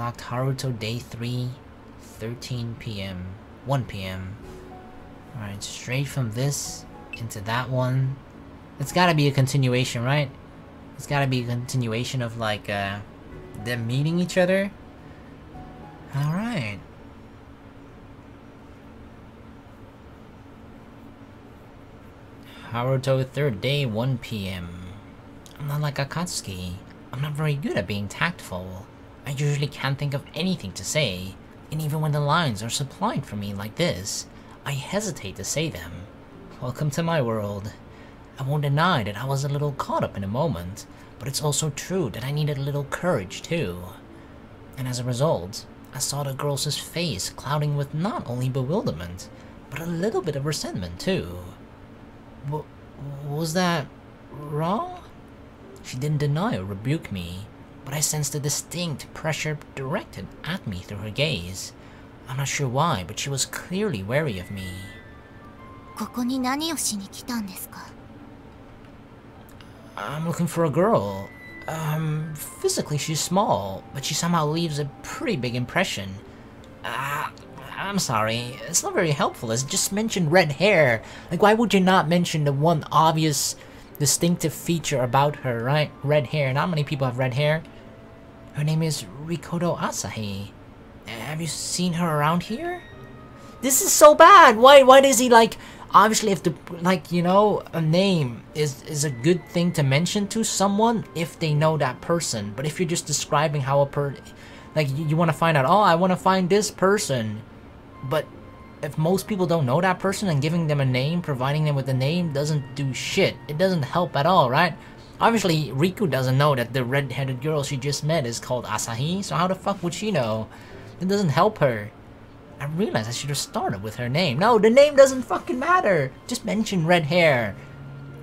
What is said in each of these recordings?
Unlocked Haruto Day 3, 13 p.m. 1 p.m. Alright, straight from this into that one. It's gotta be a continuation, right? It's gotta be a continuation of like them meeting each other. Alright. Haruto 3rd day, 1 p.m. I'm not like Akatsuki. I'm not very good at being tactful. I usually can't think of anything to say, and even when the lines are supplied for me like this, I hesitate to say them. Welcome to my world. I won't deny that I was a little caught up in a moment, but it's also true that I needed a little courage too. And as a result, I saw the girl's face clouding with not only bewilderment, but a little bit of resentment too. Was that wrong? She didn't deny or rebuke me, but I sensed a distinct pressure directed at me through her gaze. I'm not sure why, but she was clearly wary of me. ここに何をしに来たんですか? I'm looking for a girl. Physically she's small, but she somehow leaves a pretty big impression. I'm sorry, it's not very helpful. It's just mentioned red hair. Like, why would you not mention the one obvious distinctive feature about her, right? Red hair. Not many people have red hair. Her name is Rikoto Asahi. Have you seen her around here? This is so bad. Why does he, like, obviously if the, like, you know, a name is a good thing to mention to someone if they know that person. But if you're just describing how a like, you want to find out, oh, I want to find this person. But if most people don't know that person, and giving them a name, providing them with a name, doesn't do shit. It doesn't help at all, right? Obviously, Riku doesn't know that the red-headed girl she just met is called Asahi, so how the fuck would she know? It doesn't help her. I realized I should have started with her name. No, the name doesn't fucking matter. Just mention red hair.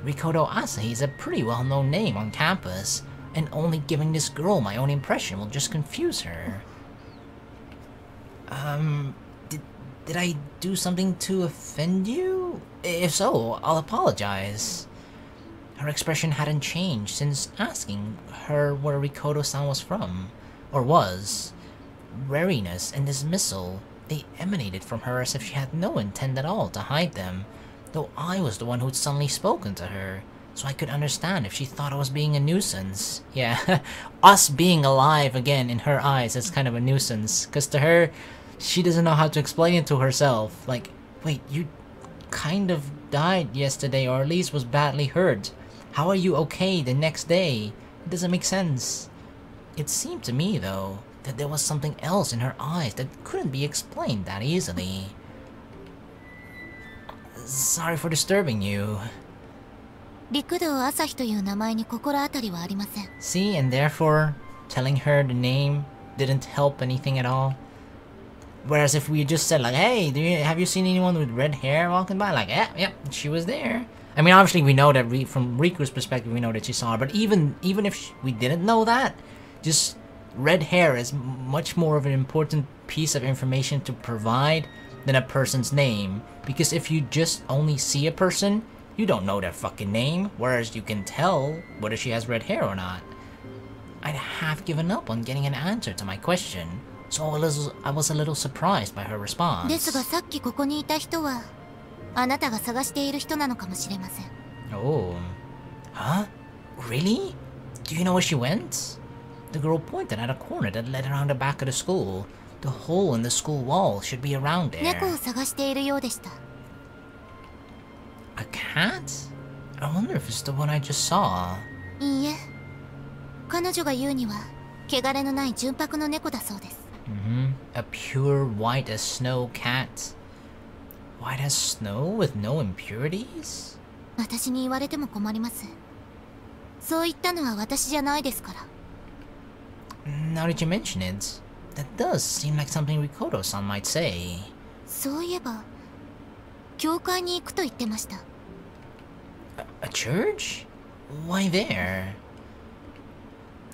Rikoto Asahi is a pretty well-known name on campus, and only giving this girl my own impression will just confuse her. Did I do something to offend you? If so, I'll apologize. Her expression hadn't changed since asking her where Rikoto-san was from, or was. Wariness and dismissal, they emanated from her as if she had no intent at all to hide them, though I was the one who'd suddenly spoken to her, so I could understand if she thought I was being a nuisance. Yeah, us being alive again in her eyes is kind of a nuisance, because to her, she doesn't know how to explain it to herself. Like, wait, you kind of died yesterday, or at least was badly hurt. How are you okay the next day? It doesn't make sense. It seemed to me, though, that there was something else in her eyes that couldn't be explained that easily. Sorry for disturbing you. 陸道朝日という名前に心当たりはありません。 See, and therefore, telling her the name didn't help anything at all. Whereas if we just said like, hey, have you seen anyone with red hair walking by? Like, yeah, she was there. I mean, obviously we know that from Riku's perspective, we know that she saw her. But even if we didn't know that, just red hair is much more of an important piece of information to provide than a person's name. Because if you just only see a person, you don't know their fucking name. Whereas you can tell whether she has red hair or not. I'd have given up on getting an answer to my question. So I was a little surprised by her response. ですがさっきここにいた人はあなたが探している人なのかもしれません。 Oh. Huh? Really? Do you know where she went? The girl pointed at a corner that led around the back of the school. The hole in the school wall should be around there. 猫を探しているようでした。 A cat? I wonder if it's the one I just saw. いいえ。彼女が言うには汚れのない純白の猫だそうです。 A pure white as snow cat. White as snow with no impurities? 私に言われても困ります。そう言ったのは私じゃないですから。 Now that you mention it, that does seem like something Rikoto-san might say. そういえば、教会に行くと言ってました。A church? Why there?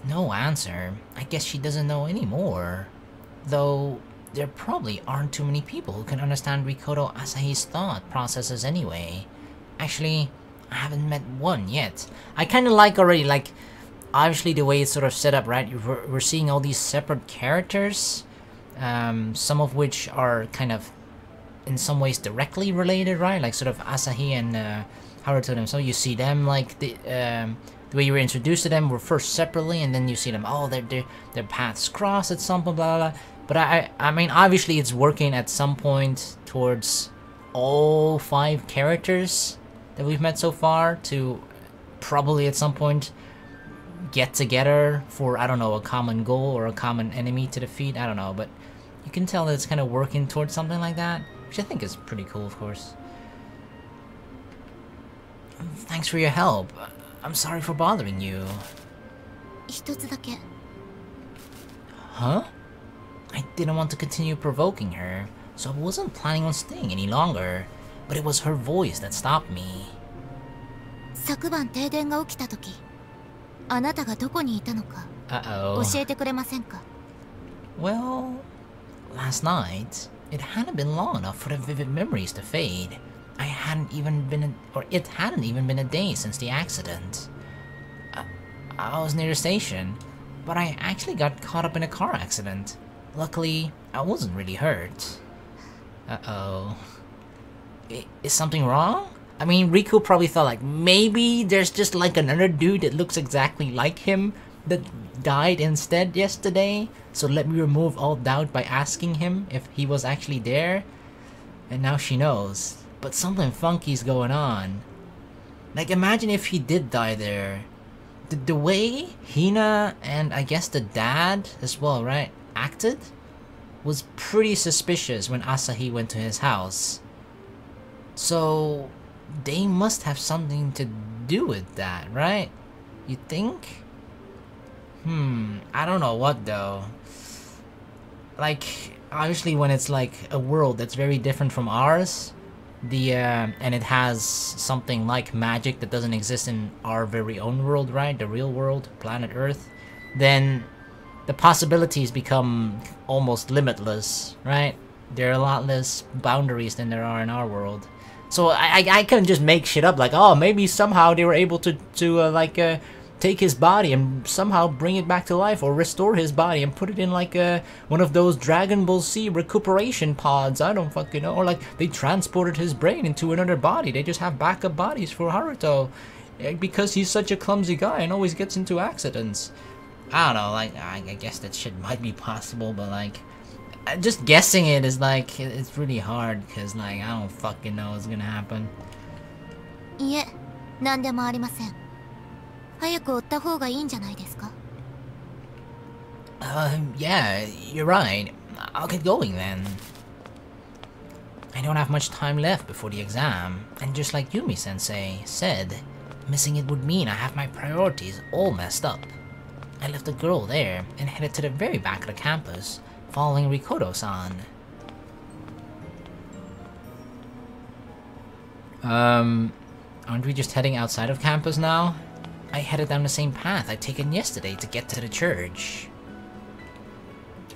No answer. I guess she doesn't know anymore. Though, there probably aren't too many people who can understand Rikoto Asahi's thought processes anyway. Actually, I haven't met one yet. I kinda like already, like, obviously the way it's sort of set up, right? We're seeing all these separate characters, some of which are kind of in some ways directly related, right? Like sort of Asahi and Haruto themselves. You see them like the way you were introduced to them were first separately, and then you see them. Oh, their paths cross at some point, blah blah blah. But I mean, obviously it's working at some point towards all 5 characters that we've met so far to probably at some point get together for, I don't know, a common goal or a common enemy to defeat. I don't know, but you can tell that it's kind of working towards something like that, which I think is pretty cool, of course. Thanks for your help. I'm sorry for bothering you. 一つだけ。 Huh? I didn't want to continue provoking her, so I wasn't planning on staying any longer, but it was her voice that stopped me. 昨晩停電が起きた時、あなたがどこにいたのか Uh-oh. 教えてくれませんか？ Well, last night, it hadn't been long enough for the vivid memories to fade. It hadn't even been a day since the accident. I was near the station, but I actually got caught up in a car accident. Luckily, I wasn't really hurt. Uh-oh. Is something wrong? I mean, Riku probably thought like, maybe there's just like another dude that looks exactly like him that died instead yesterday, so let me remove all doubt by asking him if he was actually there. And now she knows. But something funky's going on. Like, imagine if he did die there. The way Hina and I guess the dad as well, right, acted was pretty suspicious when Asahi went to his house. So they must have something to do with that, right? You think? I don't know what though. Like, obviously when it's like a world that's very different from ours, and it has something like magic that doesn't exist in our very own world, right? The real world, planet Earth, then the possibilities become almost limitless, right? There are a lot less boundaries than there are in our world. So I couldn't just make shit up like, oh, maybe somehow they were able to take his body and somehow bring it back to life, or restore his body and put it in like one of those Dragon Ball Z recuperation pods. I don't fucking know. Or like they transported his brain into another body. They just have backup bodies for Haruto because he's such a clumsy guy and always gets into accidents. I don't know, like I guess that shit might be possible, but like just guessing it is like, it's really hard because like I don't fucking know what's gonna happen. いえ、何でもありません。早く追った方がいいんじゃないですか？ Yeah, you're right. I'll get going then. I don't have much time left before the exam, and just like Yumi-Sensei said, missing it would mean I have my priorities all messed up. I left the girl there and headed to the very back of the campus, following Rikoto-san. Aren't we just heading outside of campus now? I headed down the same path I'd taken yesterday to get to the church.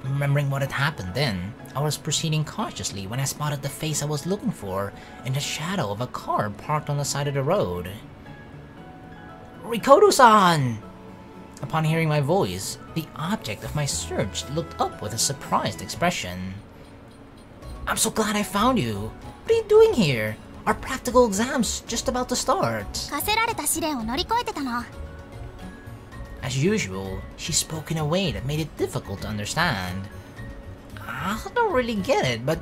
Remembering what had happened then, I was proceeding cautiously when I spotted the face I was looking for in the shadow of a car parked on the side of the road. Rikoto-san! Upon hearing my voice, the object of my search looked up with a surprised expression. I'm so glad I found you! What are you doing here? Our practical exam's just about to start. 課せられた試練を乗り越えてたの。 As usual, she spoke in a way that made it difficult to understand. I don't really get it, but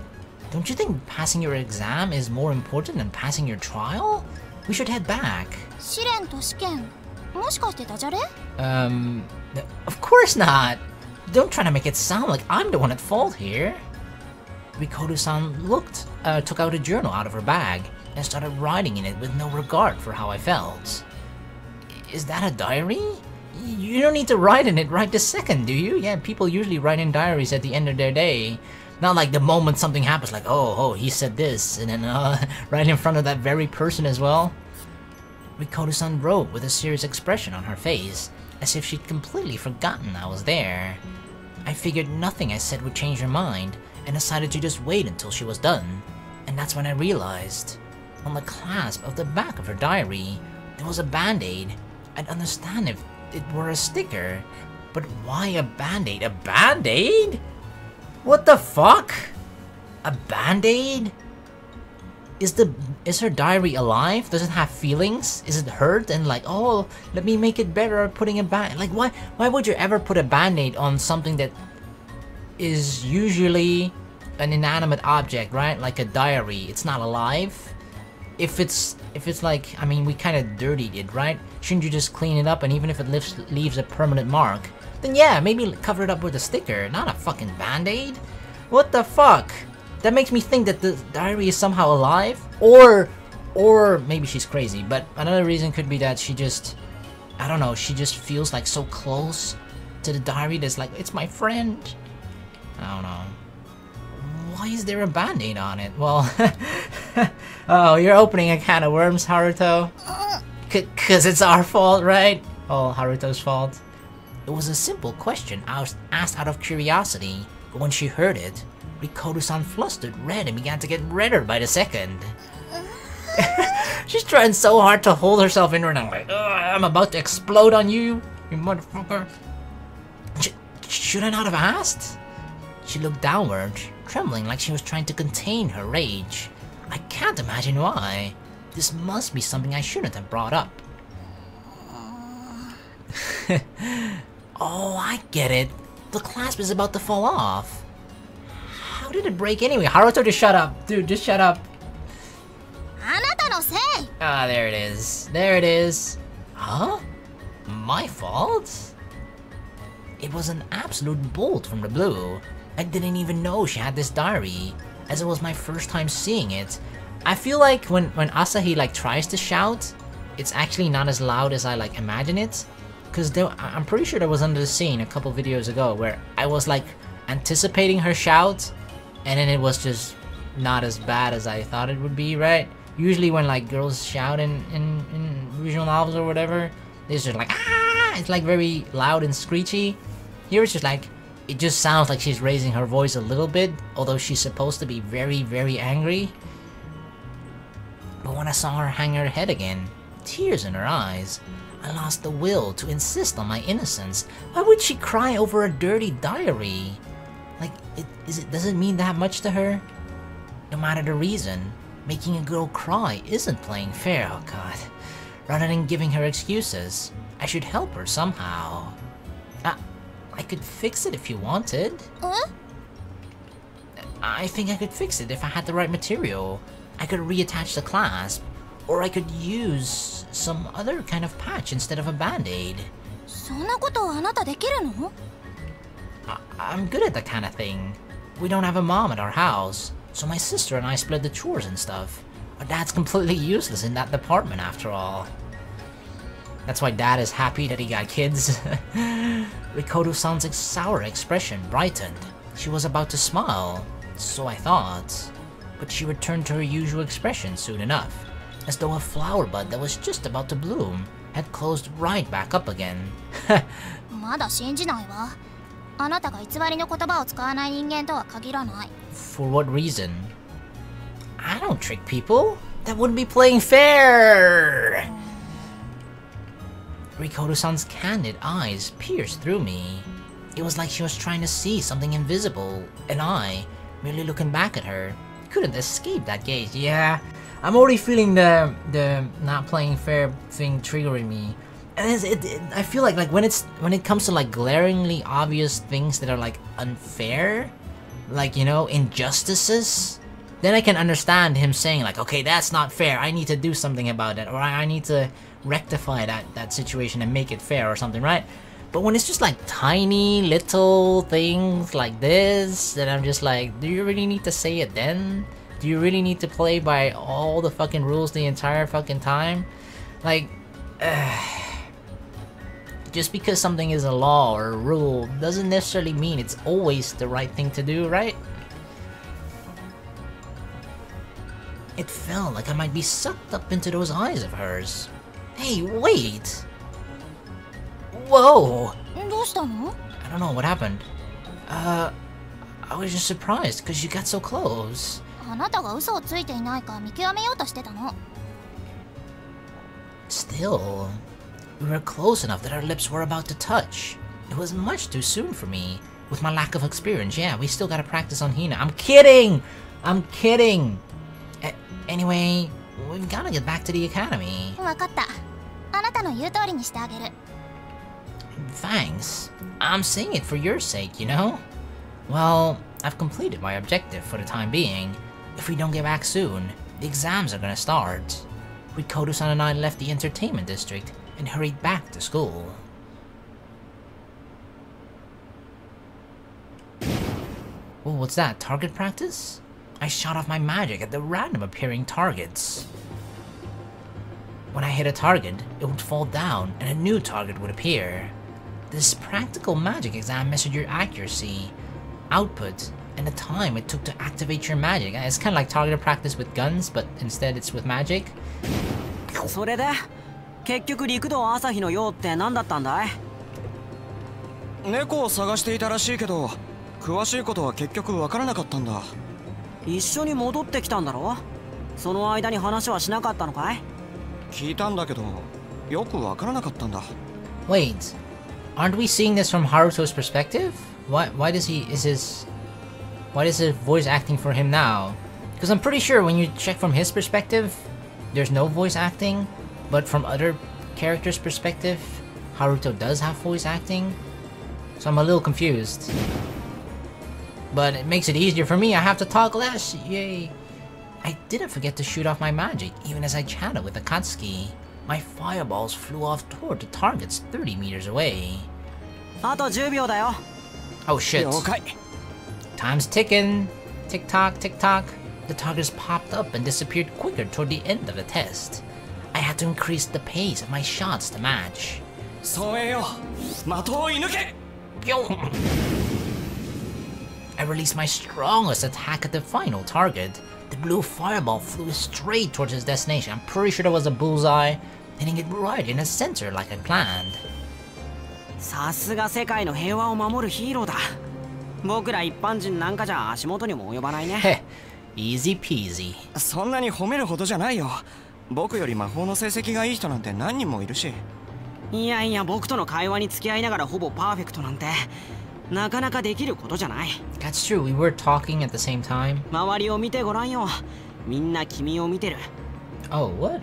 don't you think passing your exam is more important than passing your trial? We should head back. 試練と試験、もしかしてダジャレ？ Of course not! Don't try to make it sound like I'm the one at fault here. Rikoto-san took out a journal out of her bag and started writing in it with no regard for how I felt. Is that a diary? You don't need to write in it right this second, do you? Yeah, people usually write in diaries at the end of their day. Not like the moment something happens, like, oh, he said this, and then right in front of that very person as well. Rikoto-san wrote with a serious expression on her face, as if she'd completely forgotten I was there. I figured nothing I said would change her mind, and decided to just wait until she was done. And that's when I realized. On the clasp of the back of her diary, there was a band-aid. I'd understand if it were a sticker. But why a band-aid? A band-aid? What the fuck? A band-aid? Is her diary alive? Does it have feelings? Is it hurt and like, oh, let me make it better putting a band, like why would you ever put a band-aid on something that is usually an inanimate object, right? Like a diary. It's not alive. If it's like, I mean, we kind of dirtied it, right? Shouldn't you just clean it up, and even if it leaves a permanent mark, then yeah, maybe cover it up with a sticker, not a fucking band-aid? What the fuck? That makes me think that the diary is somehow alive, or maybe she's crazy, but another reason could be that she just, I don't know, she just feels like so close to the diary that's like, it's my friend. I don't know. Why is there a band-aid on it? Well, oh, you're opening a can of worms, Haruto. Cause it's our fault, right? Oh, Haruto's fault. It was a simple question I was asked out of curiosity, but when she heard it, Rikoru-san flustered red and began to get redder by the second. She's trying so hard to hold herself in her, and I'm like, I'm about to explode on you, you motherfucker. Should I not have asked? She looked downward, trembling like she was trying to contain her rage. I can't imagine why. This must be something I shouldn't have brought up. Oh, I get it. The clasp is about to fall off. How did it break anyway? Haruto, just shut up. Dude, just shut up. Ah, there it is. There it is. Huh? My fault? It was an absolute bolt from the blue. I didn't even know she had this diary, as it was my first time seeing it. I feel like when Asahi like tries to shout, it's actually not as loud as I like imagine it. Cause I'm pretty sure there was another scene a couple videos ago where I was like anticipating her shout, and then it was just not as bad as I thought it would be, right? Usually when like girls shout in visual novels or whatever, it's just like, ah! It's like very loud and screechy. Here it's just like, it just sounds like she's raising her voice a little bit, although she's supposed to be very, very angry. But when I saw her hang her head again, tears in her eyes, I lost the will to insist on my innocence. Why would she cry over a dirty diary? Like, does it mean that much to her? No matter the reason, making a girl cry isn't playing fair, oh god. Rather than giving her excuses, I should help her somehow. I could fix it if you wanted. I think I could fix it if I had the right material. I could reattach the clasp, or I could use some other kind of patch instead of a band-aid. I'm good at that kind of thing. We don't have a mom at our house, so my sister and I split the chores and stuff. Our dad's completely useless in that department after all. That's why Dad is happy that he got kids. Rikoru-san's sour expression brightened. She was about to smile, so I thought. But she returned to her usual expression soon enough, as though a flower bud that was just about to bloom had closed right back up again. For what reason? I don't trick people. That wouldn't be playing fair! Rikoru-san's candid eyes pierced through me. It was like she was trying to see something invisible, and I, merely looking back at her, couldn't escape that gaze. Yeah, I'm already feeling the not playing fair thing triggering me. And I feel like when it comes to like glaringly obvious things that are like unfair, like, you know, injustices, then I can understand him saying like, okay, that's not fair, I need to do something about it, or I need to rectify that situation and make it fair or something, right? But when it's just like tiny little things like this, then I'm just like, do you really need to say it then? Do you really need to play by all the fucking rules the entire fucking time? Like, just because something is a law or a rule doesn't necessarily mean it's always the right thing to do, right? It felt like I might be sucked up into those eyes of hers. Hey, wait! Whoa! I don't know what happened. I was just surprised because you got so close. Still, We were close enough that our lips were about to touch. It was much too soon for me. With my lack of experience, yeah, we still gotta practice on Hina. I'm kidding! I'm kidding! Anyway, we've gotta get back to the academy. わかった。あなたの言う通りにしてあげる。Thanks. I'm saying it for your sake, you know? Well, I've completed my objective for the time being. If we don't get back soon, the exams are gonna start. Rikoto-san and I left the entertainment district and hurried back to school. Oh, what's that? Target practice? I shot off my magic at the random appearing targets. When I hit a target, it would fall down and a new target would appear. This practical magic exam measured your accuracy, output, and the time it took to activate your magic. It's kind of like target practice with guns, but instead it's with magic. それで結局陸道朝日の用って何だったんだい？猫を探していたらしいけど、詳しいことは結局わからなかったんだ。一緒に戻ってきたんだろ？その間に話はしなかったのかい？聞いたんだけど、よくわからなかったんだ。Wait, aren't we seeing this from Haruto's perspective? Why is his voice acting for him now? Because I'm pretty sure when you check from his perspective, there's no voice acting, but from other characters' perspective, Haruto does have voice acting. So I'm a little confused. But it makes it easier for me, I have to talk less, yay! I didn't forget to shoot off my magic, even as I chatted with Akatsuki. My fireballs flew off toward the targets 30 meters away. あと10秒だよ。Oh shit. Time's ticking. Tick tock, tick tock. The targets popped up and disappeared quicker toward the end of the test. I had to increase the pace of my shots to match. I released my strongest attack at the final target. The blue fireball flew straight towards its destination. I'm pretty sure that was a bullseye, hitting it right in the center like I planned. さすが世界の平和を守るヒーローだ。僕ら一般人なんかじゃ足元にも及ばないね。Easy peasy. そんなに褒めるほどじゃないよ。僕より魔法の成績がいい人なんて何人もいるし。いやいや、僕との会話に付き合いながらほぼパーフェクトなんてなかなかできることじゃない。That's true, we were talking at the same time. 周りを見てごらんよ。みんな君を見てる。Oh, what?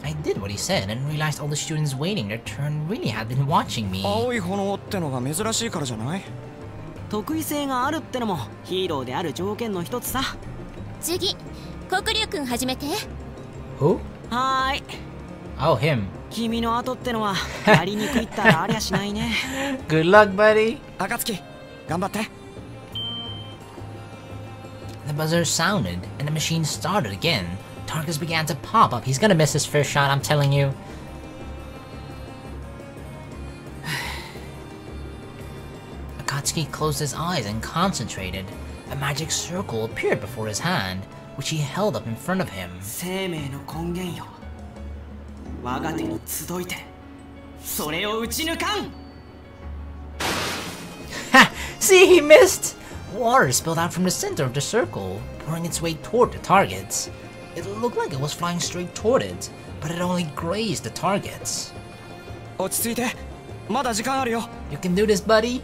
I did what he said and realized all the students waiting their turn really had been watching me. 青い炎ってのが珍しいからじゃない？得意性があるってのもヒーローである条件の一つさ。次、黒龍くん始めて。Who? はーい。Oh, him. 君の後ってのはやりにくいったらありゃしないね。Good luck, buddy. 暁、頑張って。The buzzer sounded and the machine started again. Targets began to pop up. He's gonna miss his first shot, I'm telling you. Akatsuki closed his eyes and concentrated. A magic circle appeared before his hand, which he held up in front of him. 生命の根源よ。我が手に集いて、それを打ち抜かん。Ha! See, he missed! Water spilled out from the center of the circle, pouring its way toward the targets. It looked like it was flying straight toward it, but it only grazed the targets. 落ち着いて。まだ時間あるよ。You can do this, buddy.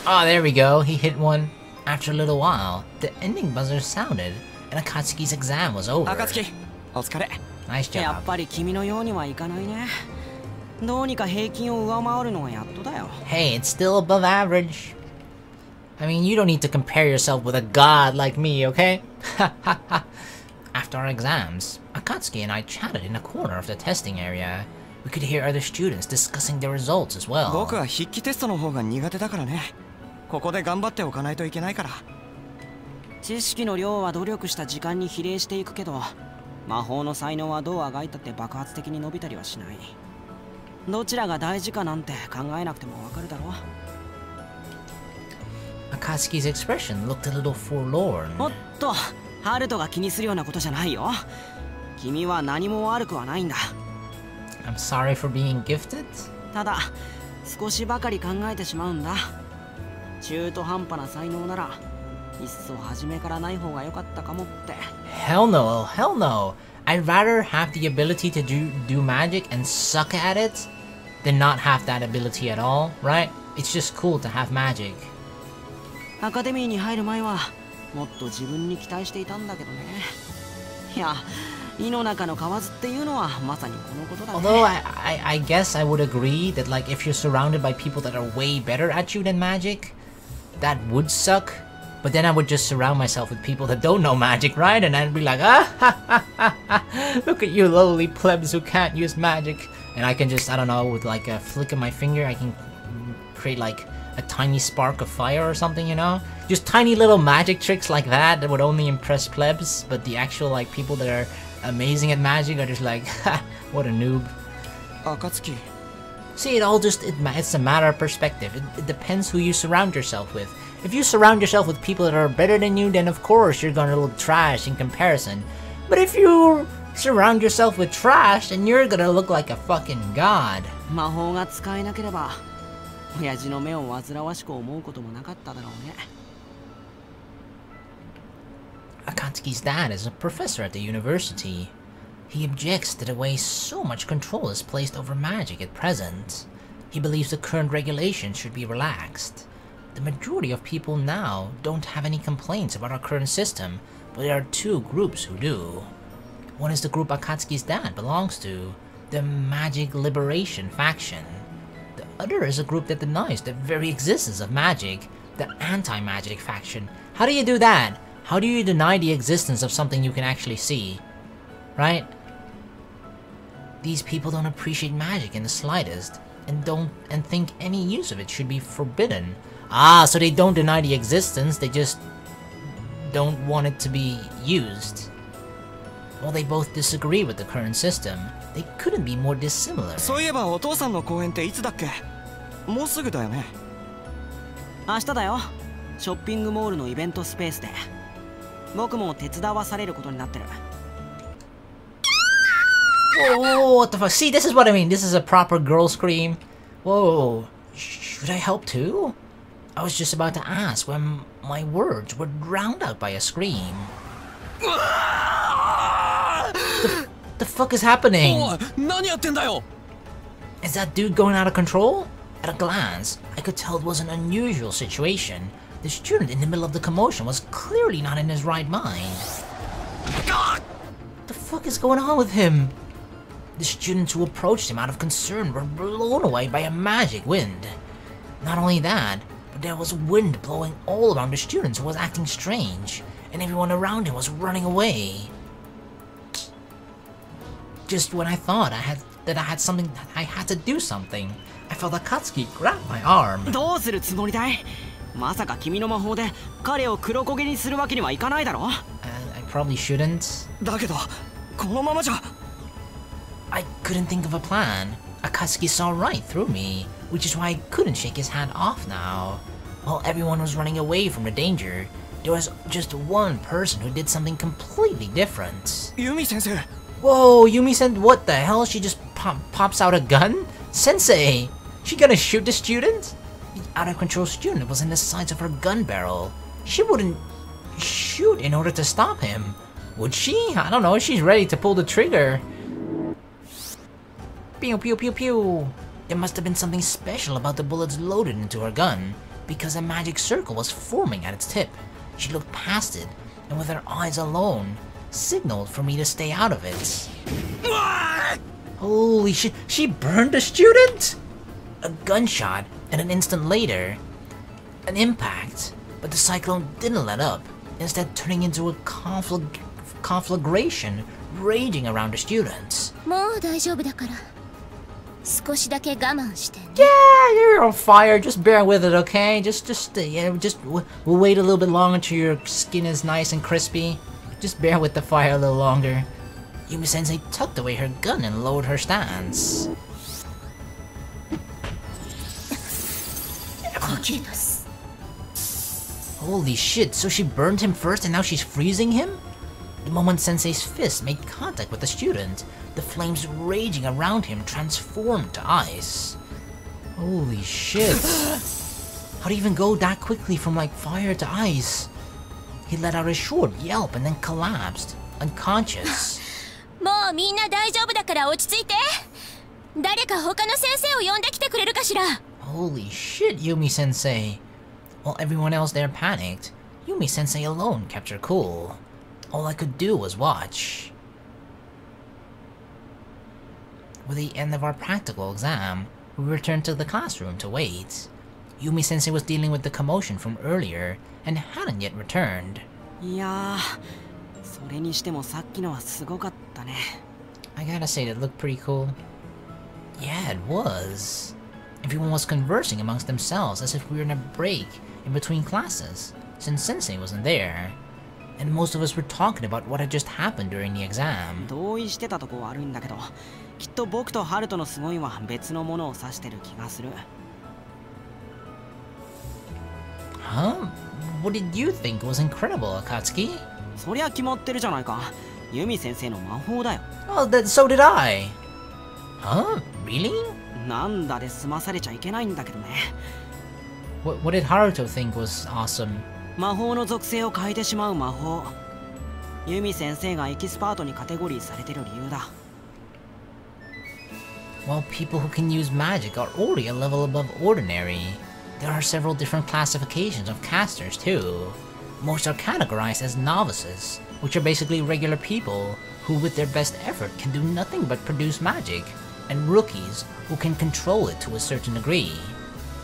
Oh, there we go. He hit one. After a little while, the ending buzzer sounded, and Akatsuki's exam was over. 暁、お疲れ。Nice や job. っぱり君のようにはいかないね。どうにか平均を上回るのがやっとだよ。Hey, it's still above average. I mean, you don't need to compare yourself with a god like me, okay? After our exams, Akatsuki and I chatted in a corner of the testing area. We could hear other students discussing their results as well. 僕は筆記テストの方が苦手だからね。ここで頑張っておかないといけないから。知識の量は努力した時間に比例していくけど、魔法の才能はどうあがいたって爆発的に伸びたりはしない。どちらが大事かなんて考えなくてもわかるだろう。Akatsuki's expression looked a little forlorn. おっと、ハルトが気にするようなことじゃないよ。君は何も悪くはないんだ。I'm sorry for being gifted? ただ、少しばかり考えてしまうんだ。中途半端な才能ならいっそ初めからない方が良かったかもって。 Hell no, hell no. I'd rather have the ability to do magic and suck at it than not have that ability at all, right? It's just cool to have magic. アカデミーに入る前はもっと自分に期待していたんだけどね。いや、井の中の蛙っていうのはまさにこのことだね。 Although I guess I would agree that like if you're surrounded by people that are way better at you than magic, that would suck. But then I would just surround myself with people that don't know magic, right? And I'd be like, ah, ha, ha, ha, ha. Look at you lowly plebs who can't use magic. And I can just, I don't know, with like a flick of my finger, I can create like a tiny spark of fire or something, you know? Just tiny little magic tricks like that would only impress plebs. But the actual like people that are amazing at magic are just like, ha, what a noob. Akatsuki. See, it's a matter of perspective. It depends who you surround yourself with. If you surround yourself with people that are better than you, then of course you're gonna look trash in comparison. But if you surround yourself with trash, then you're gonna look like a fucking god. 魔法が使えなければ親父の目を煩わしく思うこともなかっただろうね。 Akatsuki's dad is a professor at the university. He objects to the way so much control is placed over magic at present. He believes the current regulations should be relaxed. The majority of people now don't have any complaints about our current system, but there are two groups who do. One is the group Akatsuki's dad belongs to, the Magic Liberation faction. The other is a group that denies the very existence of magic, the Anti-Magic faction. How do you do that? How do you deny the existence of something you can actually see? Right? These people don't appreciate magic in the slightest, and think any use of it should be forbidden. Ah, so they don't deny the existence, they just don't want it to be used. While they both disagree with the current system, they couldn't be more dissimilar. そういえばお父さんの公演っていつだっけ？もうすぐだよね。明日だよ。ショッピングモールのイベントスペースで。僕も手伝わされることになってる。 Whoa, what the fuck? See, this is what I mean. This is a proper girl scream. Whoa, should I help too? I was just about to ask when my words were drowned out by a scream. The fuck is happening? Is that dude going out of control? At a glance, I could tell it was an unusual situation. The student in the middle of the commotion was clearly not in his right mind. The fuck is going on with him? The students who approached him out of concern were blown away by a magic wind. Not only that, but there was wind blowing all around the students who was acting strange, and everyone around him was running away. Just when I thought I had to do something, I felt Akatsuki grab my arm. どうするつもりだい？まさか君の魔法で彼を黒焦げにするわけにはいかないだろ？ I probably shouldn't. だけどこのままじゃ。I couldn't think of a plan. Akatsuki saw right through me, which is why I couldn't shake his hand off now. While everyone was running away from the danger, there was just one person who did something completely different. YUMI-SENSEI. Whoa, Yumi-sen, what the hell? She just pops out a gun? Sensei! She gonna shoot the student? The out-of-control student was in the sights of her gun barrel. She wouldn't shoot in order to stop him, would she? I don't know, she's ready to pull the trigger. Pew pew pew pew! There must have been something special about the bullets loaded into her gun, because a magic circle was forming at its tip. She looked past it, and with her eyes alone, signaled for me to stay out of it. Holy shit, she burned the student? A gunshot, and an instant later, an impact. But the cyclone didn't let up, instead turning into a conflagration raging around the students. もう大丈夫だから。少しだけ我慢してね。 Yeah, you're on fire. Just bear with it, okay? We'll wait a little bit longer until your skin is nice and crispy. Just bear with the fire a little longer. Yumi-sensei tucked away her gun and lowered her stance. Holy shit, so she burned him first and now she's freezing him? The moment Sensei's fist made contact with the student, the flames raging around him transformed to ice. Holy shit. How do you even go that quickly from like fire to ice? He let out a short yelp and then collapsed, unconscious. もうみんな大丈夫だから落ち着いて。誰か他の先生を呼んできてくれるかしら。 Holy shit, Yumi-sensei. While everyone else there panicked, Yumi-sensei alone kept her cool. All I could do was watch. With the end of our practical exam, we returned to the classroom to wait. Yumi-sensei was dealing with the commotion from earlier and hadn't yet returned. いやー、それにしてもさっきのはすごかったね。 I gotta say, that looked pretty cool. Yeah, it was. Everyone was conversing amongst themselves as if we were in a break in between classes, since Sensei wasn't there. And most of us were talking about what had just happened during the exam. 同意してたとこ悪いんだけど、きっと僕とハルトのすごいは別のものを指してる気がする。Huh? What did you think was incredible, Akatsuki? そりゃ決まってるじゃないか。ユミ先生の魔法だよ。Oh, so did I. Huh? Really? なんだで済まされちゃいけないんだけどね。What did Haruto think was awesome? 魔法の属性を変えてしまう魔法。ユミ先生がエキスパートにカテゴリーされてる理由だ。While people who can use magic are already a level above ordinary, there are several different classifications of casters too. Most are categorized as novices, which are basically regular people who with their best effort can do nothing but produce magic, and rookies who can control it to a certain degree.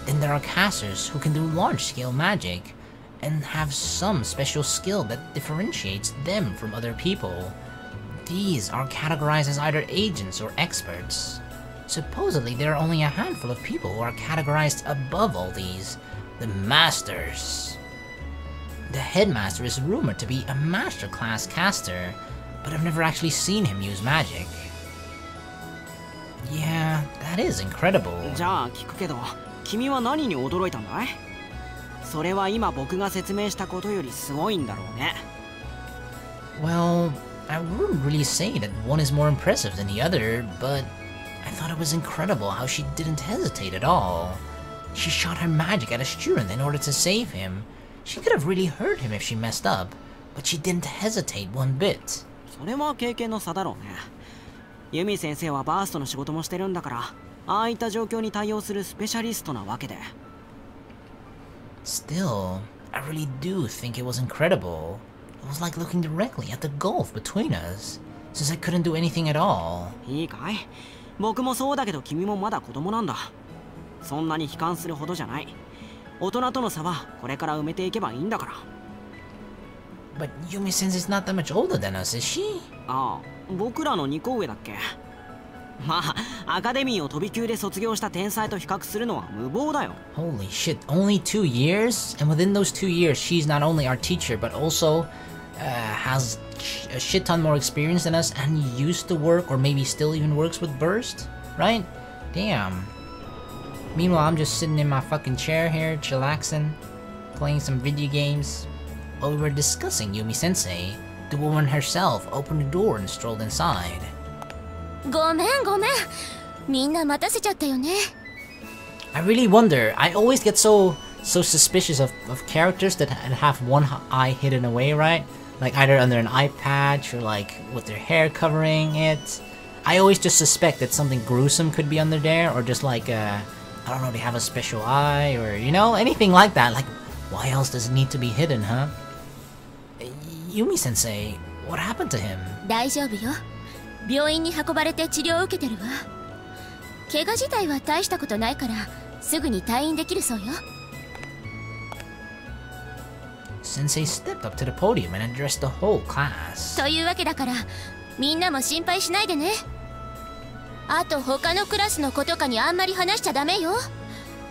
Then there are casters who can do large-scale magic, and have some special skill that differentiates them from other people. These are categorized as either agents or experts. Supposedly there are only a handful of people who are categorized above all these, the Masters. The headmaster is rumored to be a master class caster, but I've never actually seen him use magic. Yeah, that is incredible. じゃあ聞くけど、君は何に驚いたんだい？それは今僕が説明したことよりすごいんだろうね。Well, I wouldn't really say that one is more impressive than the other, but I thought it was incredible how she didn't hesitate at all. She shot her magic at a student in order to save him. She could have really hurt him if she messed up, but she didn't hesitate one bit. それは経験の差だろうね。ユミ先生はバーストの仕事もしてるんだから、ああいった状況に対応するスペシャリストなわけで。Still, I really do think it was incredible. It was like looking directly at the gulf between us, since I couldn't do anything at all. いいかい？僕もそうだけど君もまだ子供なんだ。そんなに悲観するほどじゃない。大人との差はこれから埋めていけばいいんだから。But Yumi-sensei's not that much older than us, is she? ああ、僕らの2個上だっけ。まあ、アカデミーを飛び級で卒業した天才と比較するのは無謀だよ。Holy shit, only 2 years? And within those 2 years, she's not only our teacher, but also has a shit ton more experience than us and used to work, or maybe still even works with Burst, right? Damn. Meanwhile, I'm just sitting in my fucking chair here, chillaxing, playing some video games. While we were discussing Yumi-sensei, the woman herself opened the door and strolled inside. ごめん。みんな待たせちゃったよね。I really wonder, I always get so suspicious of characters that have one eye hidden away, right? Like either under an eye patch or like with their hair covering it. I always just suspect that something gruesome could be under there, or just like, I don't know, they have a special eye, or, you know, anything like that. Like, why else does it need to be hidden, huh? Yumi-sensei, what happened to him? 大丈夫よ。病院に運ばれて治療を受けてるわ。怪我自体は大したことないから、すぐに退院できるそうよ。Sensei stepped up to the podium and addressed the whole class. というわけだから、みんなも心配しないでね。あと他のクラスの子とかにあんまり話しちゃダメよ。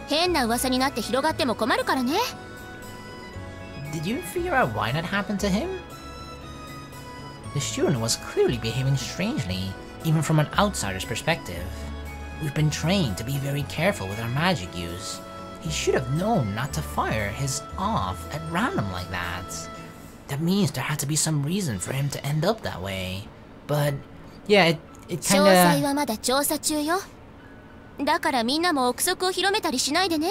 変な噂になって広がっても困るからね。Did you figure out why that happened to him? The student was clearly behaving strangely, even from an outsider's perspective. We've been trained to be very careful with our magic use. He should have known not to fire his off at random like that. That means there had to be some reason for him to end up that way. But, yeah, it 詳細はまだ調査中よ。だからみんなも憶測を広めたりしないでね。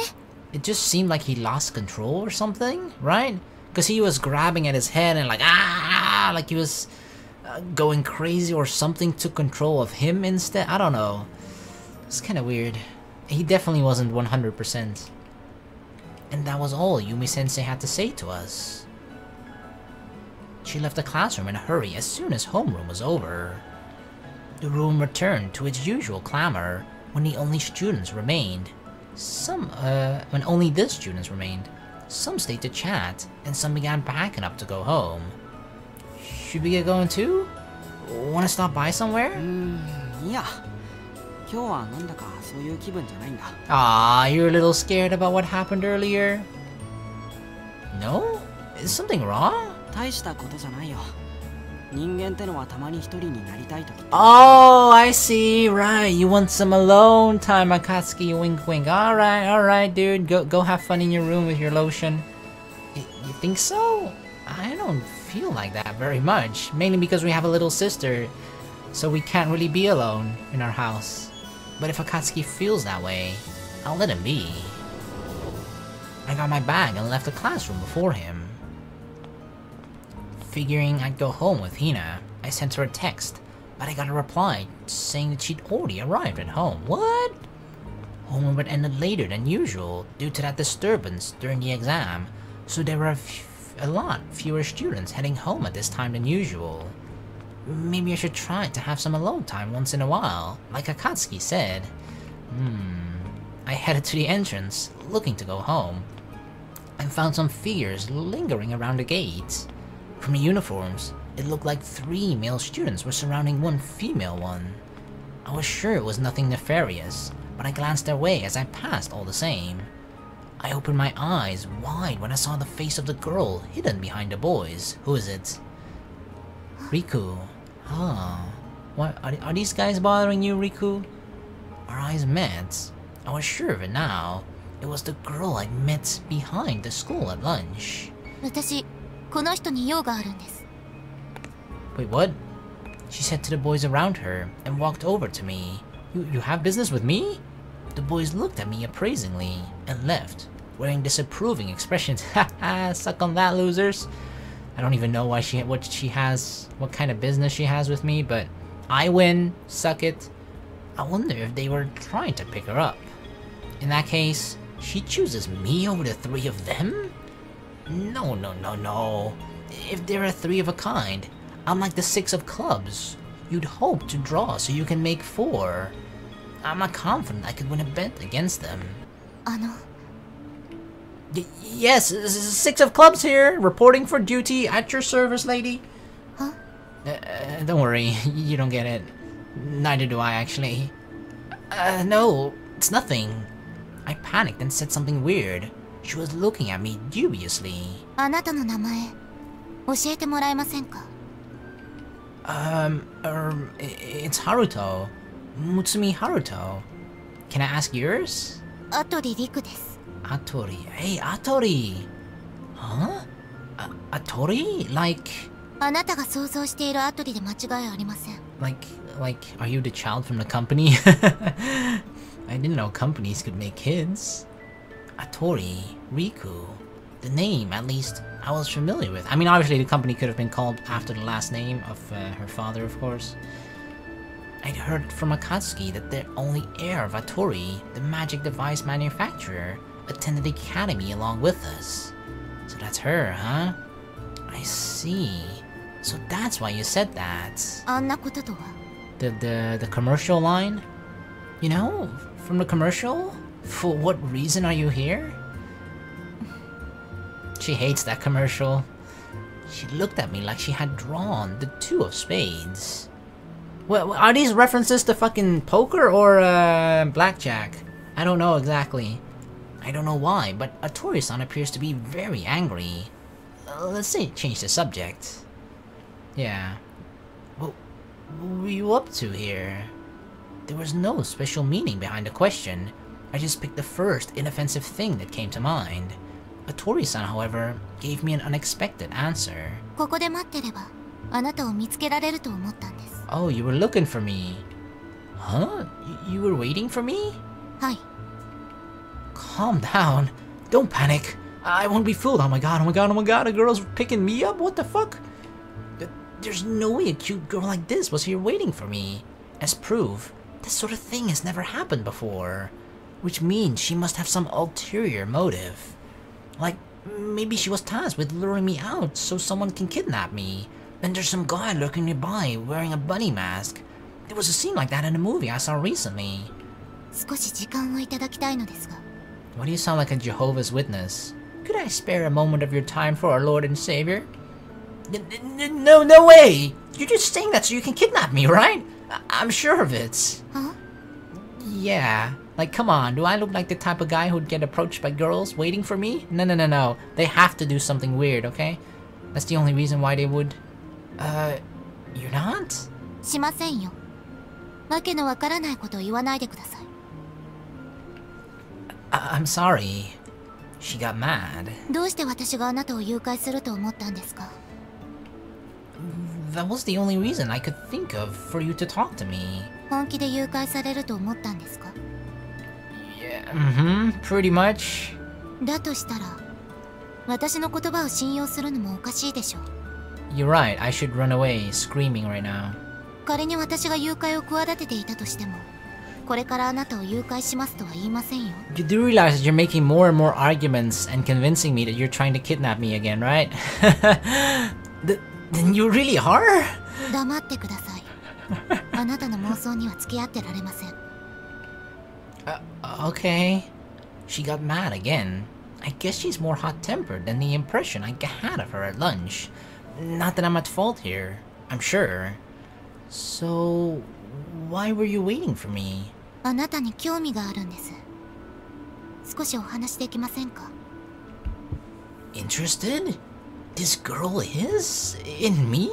It just seemed like he lost control or something, right? Because he was grabbing at his head and like, ah, like he was going crazy or something took control of him instead. I don't know. It's kind of weird. He definitely wasn't 100%. And that was all Yumi-Sensei had to say to us. She left the classroom in a hurry as soon as homeroom was over. The room returned to its usual clamor when the only students remained. When only the students remained. Some stayed to chat, and some began packing up to go home. Should we get going too? Wanna stop by somewhere? Yeah. 今日はなんだかそういう気分じゃないんだ。 Ah, you're a little scared about what happened earlier? No? Is something wrong? 大したことじゃないよ。人間ってのはたまに一人になりたいとき。 Oh, I see. Right, you want some alone time, Akatsuki. Wink, wink. All right, dude. Go have fun in your room with your lotion. You think so? I don't feel like that very much. Mainly because we have a little sister, so we can't really be alone in our house. But if Akatsuki feels that way, I'll let him be. I got my bag and left the classroom before him. Figuring I'd go home with Hina, I sent her a text, but I got a reply saying that she'd already arrived at home. What? Homeroom had ended later than usual due to that disturbance during the exam, so there were a lot fewer students heading home at this time than usual. Maybe I should try to have some alone time once in a while, like Akatsuki said. I headed to the entrance, looking to go home, and found some figures lingering around the gate. From the uniforms, it looked like 3 male students were surrounding one female one. I was sure it was nothing nefarious, but I glanced their way as I passed all the same. I opened my eyes wide when I saw the face of the girl hidden behind the boys. Who is it? Riku. Huh. What, are these guys bothering you, Riku? Our eyes met. I was sure of it now. It was the girl I met behind the school at lunch. 私、この人に用があるんです。 Wait, what? She said to the boys around her and walked over to me. You have business with me? The boys looked at me appraisingly and left, wearing disapproving expressions. Haha, suck on that, losers. I don't even know what kind of business she has with me, but I win, suck it. I wonder if they were trying to pick her up. In that case, she chooses me over the 3 of them? No. If there are 3 of a kind, I'm like the 6 of clubs. You'd hope to draw so you can make 4. I'm not confident I could win a bet against them. Yes, 6 of clubs here, reporting for duty at your service, lady. Huh? Don't worry, you don't get it. Neither do I, actually. No, it's nothing. I panicked and said something weird. She was looking at me dubiously. あなたの名前、教えてもらえませんか? It's Haruto. Mutsumi Haruto. Can I ask yours? 後でリクです。 Atori. Hey, Atori! Huh? Atori? Like... あなたが想像しているアトリで間違いありません。 Like, are you the child from the company? I didn't know companies could make kids. Atori, Riku. The name, at least, I was familiar with. I mean, obviously the company could have been called after the last name of her father, of course. I'd heard from Akatsuki that the only heir of Atori, the magic device manufacturer, attended the academy along with us. So that's her, huh? I see. So that's why you said that. あんなこととは? The commercial line? You know, from the commercial? For what reason are you here? She hates that commercial. She looked at me like she had drawn the 2 of spades. Well, are these references to fucking poker or blackjack? I don't know exactly. I don't know why, but Atori-san appears to be very angry. Let's say change the subject. Yeah. What were you up to here? There was no special meaning behind the question. I just picked the first inoffensive thing that came to mind. Atori-san, however, gave me an unexpected answer. ここで待ってれば、あなたを見つけられると思ったんです。 Oh, you were looking for me. Huh? You were waiting for me? はい。 Calm down. Don't panic. I won't be fooled. Oh my god, oh my god, oh my god, a girl's picking me up? What the fuck? There's no way a cute girl like this was here waiting for me. As proof, this sort of thing has never happened before. Which means she must have some ulterior motive. Like, maybe she was tasked with luring me out so someone can kidnap me. And there's some guy lurking nearby wearing a bunny mask. There was a scene like that in a movie I saw recently. 少し時間をいただきたいのですが。 Why do you sound like a Jehovah's Witness? Could I spare a moment of your time for our Lord and Savior? No way! You're just saying that so you can kidnap me, right? I'm sure of it. Huh? Yeah. Like, come on, do I look like the type of guy who'd get approached by girls waiting for me? No. They have to do something weird, okay? That's the only reason why they would... you're not? しませんよ。わけのわからないことを言わないでください。I'm sorry. She got mad. どうして私があなたを誘拐すると思ったんですか？ That was the only reason I could think of for you to talk to me. 本気で誘拐されると思ったんですか？ Pretty much. だとしたら、私の言葉を信用するのもおかしいでしょう。 You're right, I should run away, screaming right now. 仮に私が誘拐を企てていたとしても、これからあなたを誘拐しますとは言いませんよ。 You do realize that you're making more and more arguments and convincing me that you're trying to kidnap me again, right? Then you really are? 黙ってください。あなたの妄想には付き合ってられません。Okay. She got mad again. I guess she's more hot-tempered than the impression I had of her at lunch. Not that I'm at fault here, I'm sure. So, why were you waiting for me? あなたに興味があるんです。少しお話できませんか？ Interested? This girl is? In me?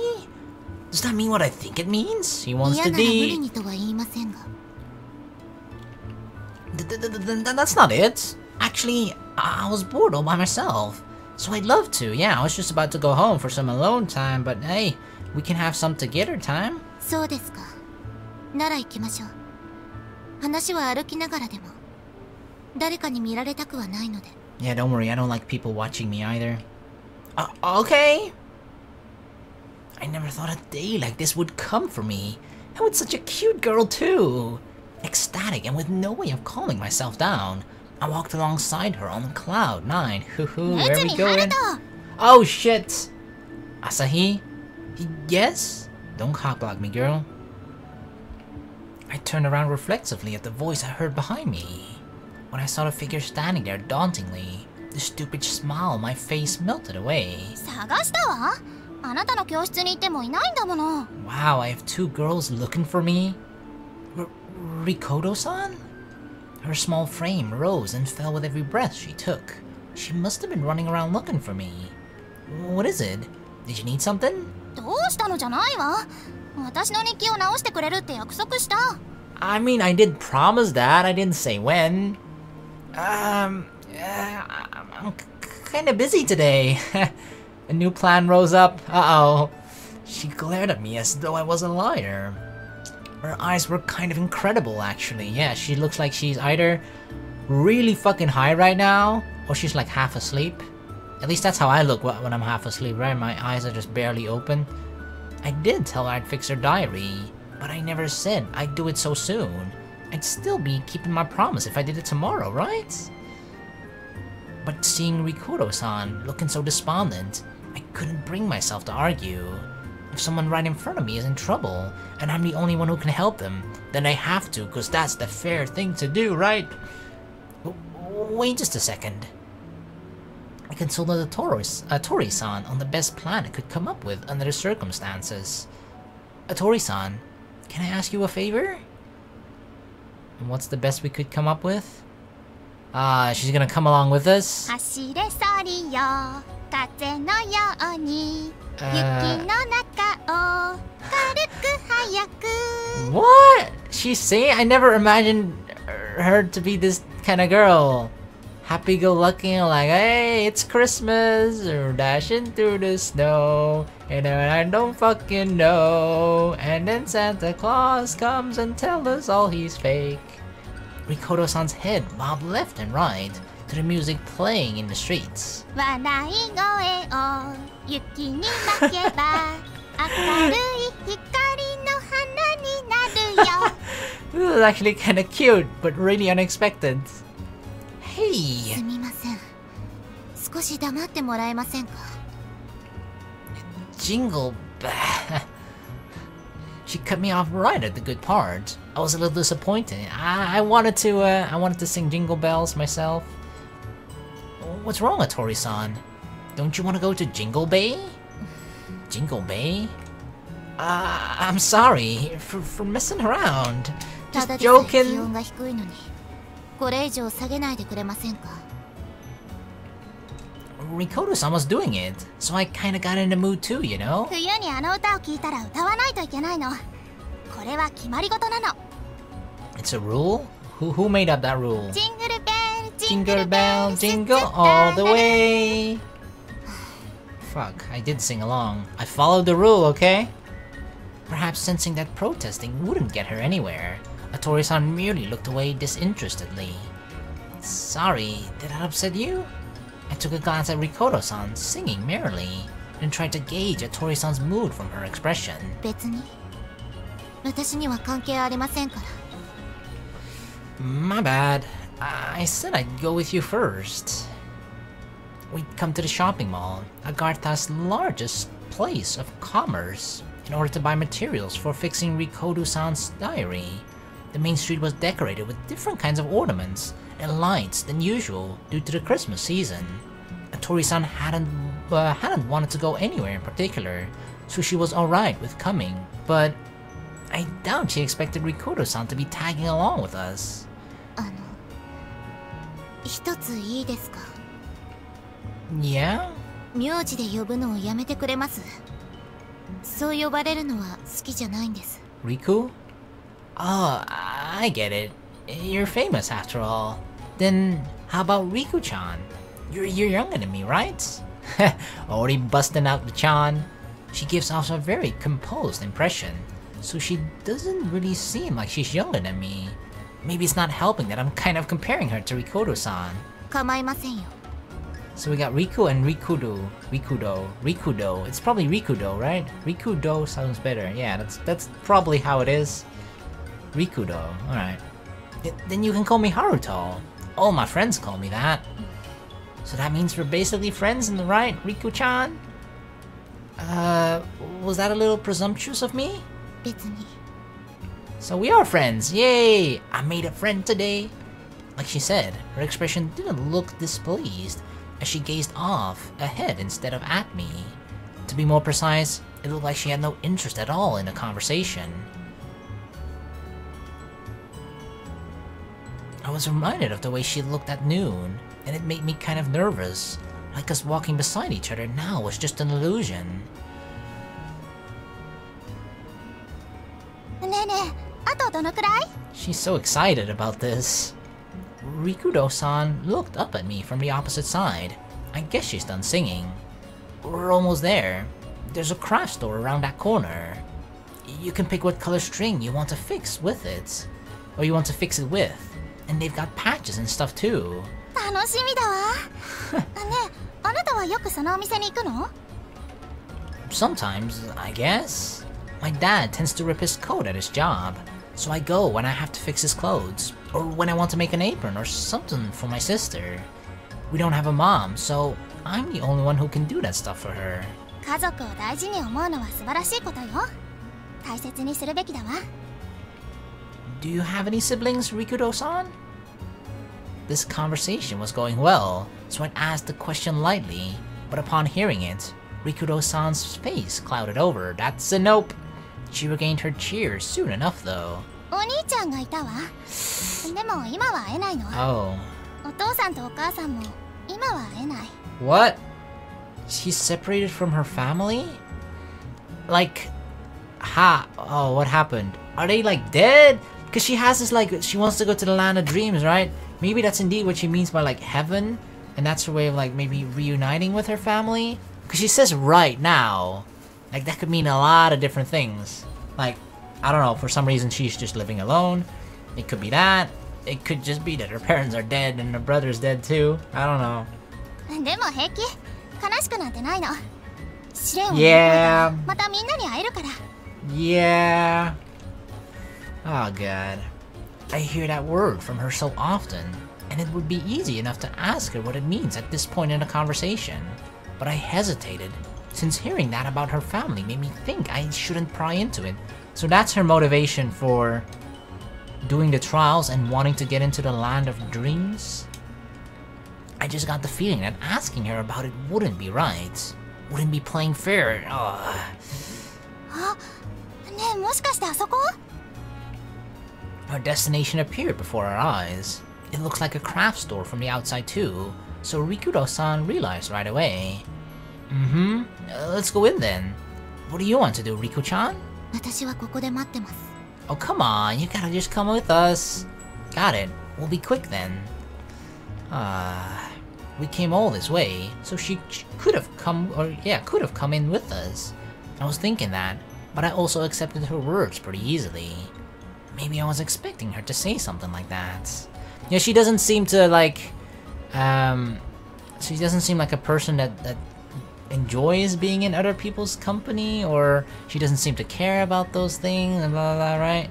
Does that mean what I think it means? He wants 嫌 to なら無 be... 理にとは言いませんが。That's not it. Actually, I was bored all by myself. So I'd love to, yeah, I was just about to go home for some alone time, but hey, we can have some together time. そうですか。なら行きましょう。話は歩きながらでも。誰かに見られたくはないので。 Yeah, don't worry, I don't like people watching me either. Okay. I never thought a day like this would come for me. And with such a cute girl too. Ecstatic and with no way of calming myself down. I walked alongside her on cloud 9. Where are we going? Oh shit! Asahi? Yes? Don't cockblock me, girl. I turned around reflexively at the voice I heard behind me. When I saw the figure standing there dauntingly, the stupid smile on my face melted away. 探したわ。あなたの教室にいてもいないんだもの。 Wow, I have two girls looking for me? Rikoto-san? Her small frame rose and fell with every breath she took. She must have been running around looking for me. What is it? Did you need something? どうしたのじゃないわ。私の日記を直してくれるって約束した。 I mean, I did promise that. I didn't say when. I'm kinda busy today. A new plan rose up. Uh-oh. She glared at me as though I was a liar. Her eyes were kind of incredible, actually. Yeah, she looks like she's either really fucking high right now, or she's like half asleep. At least that's how I look when I'm half asleep, right? My eyes are just barely open. I did tell her I'd fix her diary, but I never said I'd do it so soon. I'd still be keeping my promise if I did it tomorrow, right? But seeing Rikoto-san looking so despondent, I couldn't bring myself to argue. If someone right in front of me is in trouble, and I'm the only one who can help them, then I have to, cause that's the fair thing to do, right? Wait just a second. I consulted Tori-san on the best plan I could come up with under the circumstances. Tori-san, can I ask you a favor? And what's the best we could come up with? She's gonna come along with us? 走れソリよ風のように雪の中を軽く速く What? She's saying? I never imagined her to be this kind of girl. Happy-go-lucky, like, hey, it's Christmas, we're dashing through the snow, and I don't fucking know, and then Santa Claus comes and tells us all he's fake. Rikoto-san's head bobbed left and right, to the music playing in the streets. 笑い声を雪に負けば明るい光の花になるよ This is actually kinda cute, but really unexpected. Hey! すみません少し黙ってもらえませんか Jingle bell. She cut me off right at the good part. I was a little disappointed. I wanted to sing Jingle Bells myself. What's wrong, Atori-san? Don't you want to go to Jingle Bay? Jingle Bay? I'm sorry for messing around. た Just だでさえ気 joking. 温が低いのにこれ以上下げないでくれませんか Rikoto-san was doing it, so I kinda got in the mood too, you know? 冬にあの歌を聴いたら歌わないといけないのこれは決まり事なの It's a rule? Who made up that rule? ジングルベル Jingle bell, jingle all the way. Fuck, I did sing along. I followed the rule, okay? Perhaps sensing that protesting wouldn't get her anywhere, Atori-san merely looked away disinterestedly. Sorry, did that upset you? I took a glance at Rikoto-san singing merrily, and tried to gauge Atori-san's mood from her expression. 別に私には関係ありませんから My bad. I said I'd go with you first. We'd come to the shopping mall, Agartha's largest place of commerce, in order to buy materials for fixing Rikoto-san's diary. The main street was decorated with different kinds of ornaments and lights than usual due to the Christmas season. Atori-san hadn't wanted to go anywhere in particular, so she was alright with coming, but I doubt she expected Rikoto-san to be tagging along with us. 一ついいですか Yeah? 名字で呼ぶのをやめてくれますそう呼ばれるのは好きじゃないんです Riku? Oh, I get it. You're famous after all. Then, how about Riku-chan? You're younger than me, right? Already busting out the chan. She gives off a very composed impression, so she doesn't really seem like she's younger than me. Maybe it's not helping that I'm kind of comparing her to Rikoto-san. 構いませんよ So we got Riku and Rikudo. It's probably Rikudo, right? Rikudo sounds better. Yeah, that's probably how it is. Rikudo, alright. Then you can call me Haruto. All my friends call me that. So that means we're basically friends in the right, Riku-chan? Was that a little presumptuous of me? 別に So we are friends, yay! I made a friend today! Like she said, her expression didn't look displeased, as she gazed off, ahead instead of at me. To be more precise, it looked like she had no interest at all in the conversation. I was reminded of the way she looked at noon, and it made me kind of nervous, like us walking beside each other now was just an illusion. ねえねえあとどのくらい She's so excited about this. Rikudo-san looked up at me from the opposite side. I guess she's done singing. We're almost there. There's a craft store around that corner. You can pick what color string you want to fix with it, or you want to fix it with. And they've got patches and stuff too. 楽しみだわねえあなたはよくそのお店に行くの Sometimes, I guess. My dad tends to rip his coat at his job, so I go when I have to fix his clothes, or when I want to make an apron or something for my sister. We don't have a mom, so I'm the only one who can do that stuff for her. 家族を大事に思うのは素晴らしいことよ大切にするべきだわ Do you have any siblings, Rikudo-san? This conversation was going well, so I asked the question lightly, but upon hearing it, Rikudo-san's face clouded over. That's a nope. She regained her cheer soon enough, though. お兄ちゃんがいたわでも今は会えないの Oh. お父さんとお母さんも今は会えない What? She's separated from her family? Like, oh, what happened? Are they like dead? Because she has this like, she wants to go to the land of dreams, right? Maybe that's indeed what she means by like heaven, and that's her way of like maybe reuniting with her family? Because she says right now. Like that could mean a lot of different things. Like, I don't know, for some reason she's just living alone. It could be that. it could just be that her parents are dead and her brother's dead too. I don't know. でも平気、悲しくなんてないの。試練を乗り越 Yeah. えたらまたみんなに会えるから。 Yeah. Oh god. I hear that word from her so often, and it would be easy enough to ask her what it means at this point in the conversation. But I hesitated, since hearing that about her family made me think I shouldn't pry into it. So that's her motivation for doing the trials and wanting to get into the land of dreams? I just got the feeling that asking her about it wouldn't be right. Wouldn't be playing fair. Ugh. あ、ねえ、もしかしてあそこ？ Our destination appeared before our eyes. It looks like a craft store from the outside too, so Rikudo-san realized right away. Let's go in then. What do you want to do, Riku-chan? 私はここで待ってます。 Oh, come on, you gotta just come with us. Got it. We'll be quick then. We came all this way, so she could have come, could have come in with us. I was thinking that, but I also accepted her words pretty easily. Maybe I was expecting her to say something like that. Yeah, she doesn't seem to like, she doesn't seem like a person that enjoys being in other people's company, or she doesn't seem to care about those things and blah blah blah, right?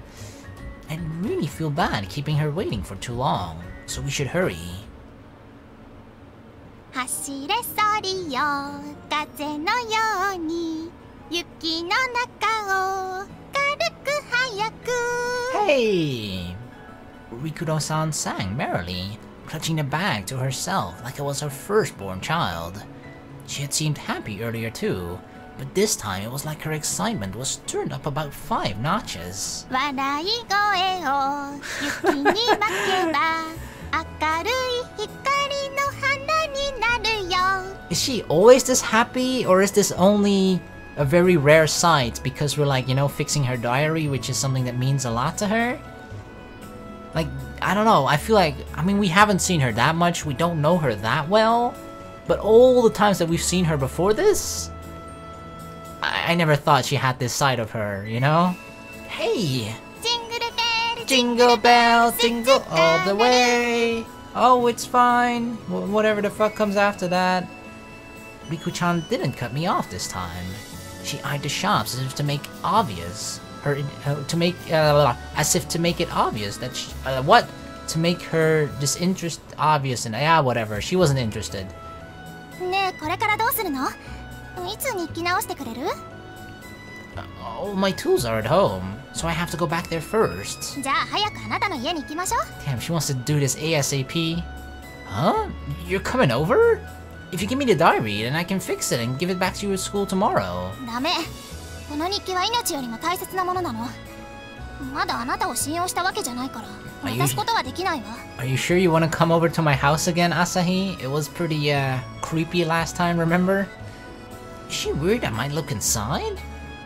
I really feel bad keeping her waiting for too long, so we should hurry. 走れソリよ、風のように雪の中を軽く早く。 Hey! Rikudo-san sang merrily, clutching the bag to herself like it was her firstborn child. She had seemed happy earlier too, but this time it was like her excitement was turned up about 5 notches. 笑い声を雪に負けば明るい光の花になるよ。 Is she always this happy, or is this only a very rare sight because we're like, you know, fixing her diary, which is something that means a lot to her? Like, I don't know, I feel like, I mean, we haven't seen her that much, we don't know her that well, but all the times that we've seen her before this, I never thought she had this side of her, you know? Hey! Jingle bell, jingle all the way! Oh, it's fine, whatever the fuck comes after that. Riku-chan didn't cut me off this time. She eyed the shops as if to make obvious as if to make it obvious that she, to make her disinterest obvious, and whatever, she wasn't interested. ねえ、これからどうするの？いつ日記直してくれる？ Oh, my tools are at home, so I have to go back there first. じゃあ早くあなたの家に行きましょう。 Damn, she wants to do this ASAP. Huh? You're coming over? If you give me the diary, then I can fix it and give it back to you at school tomorrow. ダメ。この日記は命よりも大切なものなの。まだあなたを信用したわけじゃないから、渡すことはできないわ。 Are you sure you want to come over to my house again, Asahi? It was pretty, creepy last time, remember? Is she worried I might look inside?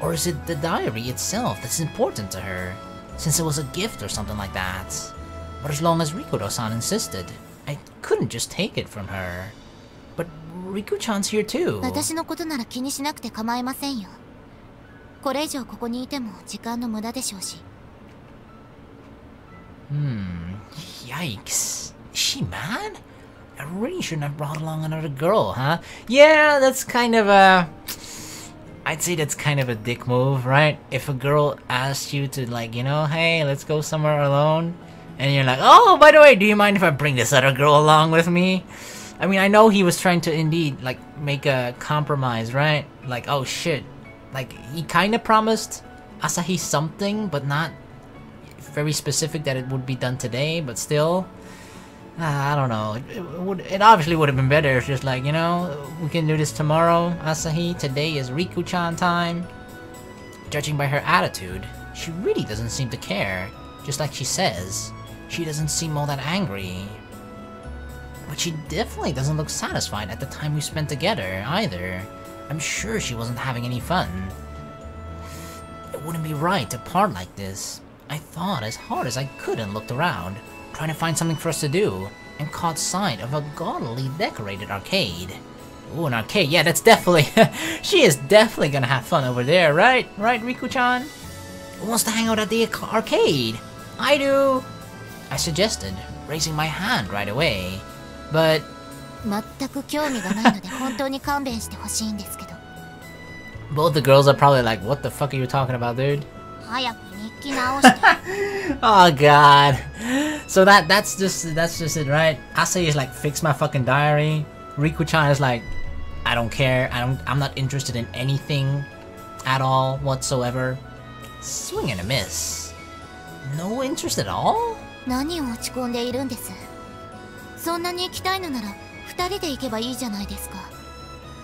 Or is it the diary itself that's important to her? Since it was a gift or something like that. But as long as Rikudo-san insisted, I couldn't just take it from her. But Riku-chan's here too. 私のことなら気にしなくて構いませんよ。これ以上ここにいても時間の無駄でしょうし。Yikes. Is she mad? I really shouldn't have brought along another girl, huh? Yeah, that's kind of a... I'd say that's kind of a dick move, right? If a girl asks you to, like, you know, hey, let's go somewhere alone, and you're like, oh, by the way, do you mind if I bring this other girl along with me? I mean, I know he was trying to indeed, like, make a compromise, right? Like, oh shit. Like, he kind of promised Asahi something, but not very specific that it would be done today, but still. I don't know. It obviously would have been better if just like, you know, we can do this tomorrow, Asahi. Today is Riku-chan time. Judging by her attitude, she really doesn't seem to care. Just like she says, she doesn't seem all that angry. But she definitely doesn't look satisfied at the time we spent together, either. I'm sure she wasn't having any fun. It wouldn't be right to part like this. I thought as hard as I could and looked around, trying to find something for us to do, and caught sight of a gaudily decorated arcade. Ooh, an arcade. Yeah, that's definitely... she is definitely gonna have fun over there, right? Right, Riku-chan? Who wants to hang out at the arcade? I do! I suggested, raising my hand right away. But 全く興味がないので本当に勘弁してほしいんですけど。 both the girls are probably like, what the fuck are you talking about, dude? 早く日記直して。 Oh god. So that's just it, right? Ase is like, fix my fucking diary. Riku-chan is like, I don't care. I'm not interested in anything at all whatsoever. Swing and a miss. No interest at all? 何を落ち込んでいるんです。そんなに行きたいのなら2人で行けばいいじゃないですか。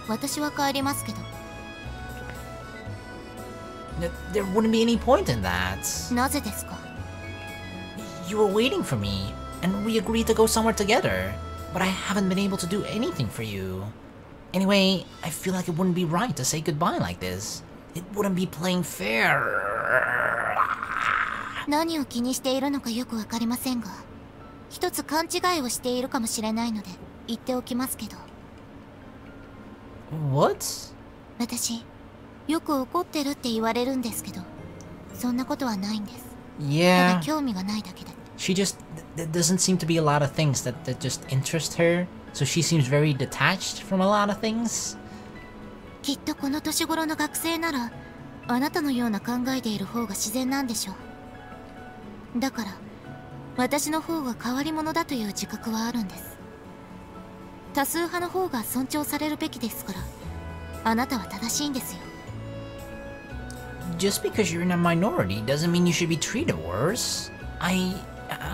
私は帰りますけど。 There wouldn't be any point in that. なぜですか？ You were waiting for me, and we agreed to go somewhere together. But I haven't been able to do anything for you. Anyway, I feel like it wouldn't be right to say goodbye like this. It wouldn't be playing fair. 何を気にしているのかよくわかりませんが、一つ勘違いをしているかもしれないので言っておきますけど。 What? 私、よく怒ってるって言われるんですけど、そんなことはないんです。た Yeah. だ興味がないだけで。 She just... There doesn't seem to be a lot of things that just interest her. So she seems very detached from a lot of things. きっとこの年頃の学生なら、あなたのような考えている方が自然なんでしょう。だから、私の方が変わり者だという自覚はあるんです。多数派の方が尊重されるべきですから、あなたは正しいんですよ。 Just because you're in a minority doesn't mean you should be treated worse. I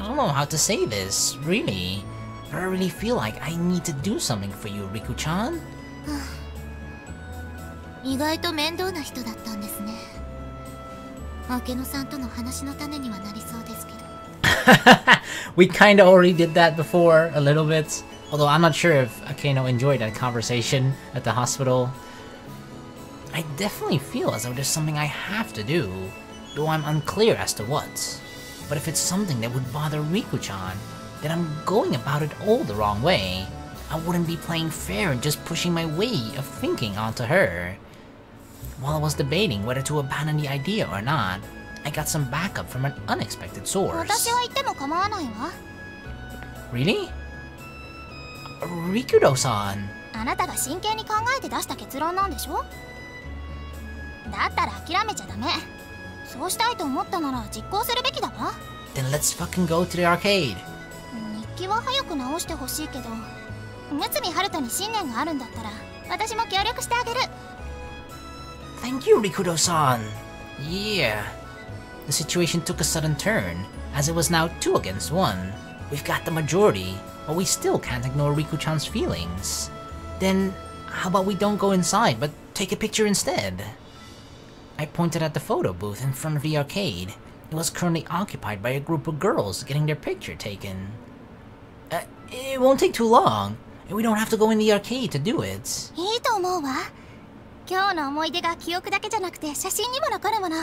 don't know how to say this, really. But I really feel like I need to do something for you, Riku-chan. 意外と面倒な人だったんですね。明野さんとの話の種にはなりそうですけど。We kinda already did that before, a little bit. Although I'm not sure if Akeno enjoyed that conversation at the hospital. I definitely feel as though there's something I have to do, though I'm unclear as to what. But if it's something that would bother Riku-chan, then I'm going about it all the wrong way. I wouldn't be playing fair and just pushing my way of thinking onto her. While I was debating whether to abandon the idea or not, I got some backup from an unexpected 私 source. は言っても構わないわ。 Really? Rikudo-san. あなたが真剣に考えて出した結論なんでしょ？だったら諦めちゃダメ。そうしたいと思ったなら実行するべきだわ。 Then let's fucking go to the arcade. 日記は早く直してほしいけど、内海春人に信念があるんだったら私も協力してあげる。 Thank you, Rikudo-san. Yeah. The situation took a sudden turn, as it was now 2 against 1. We've got the majority, but we still can't ignore Riku-chan's feelings. Then, how about we don't go inside, but take a picture instead? I pointed at the photo booth in front of the arcade. It was currently occupied by a group of girls getting their picture taken. It won't take too long, and we don't have to go in the arcade to do it. いいと思うわ。今日の思い出が記憶だけじゃなくて写真にも残るもの。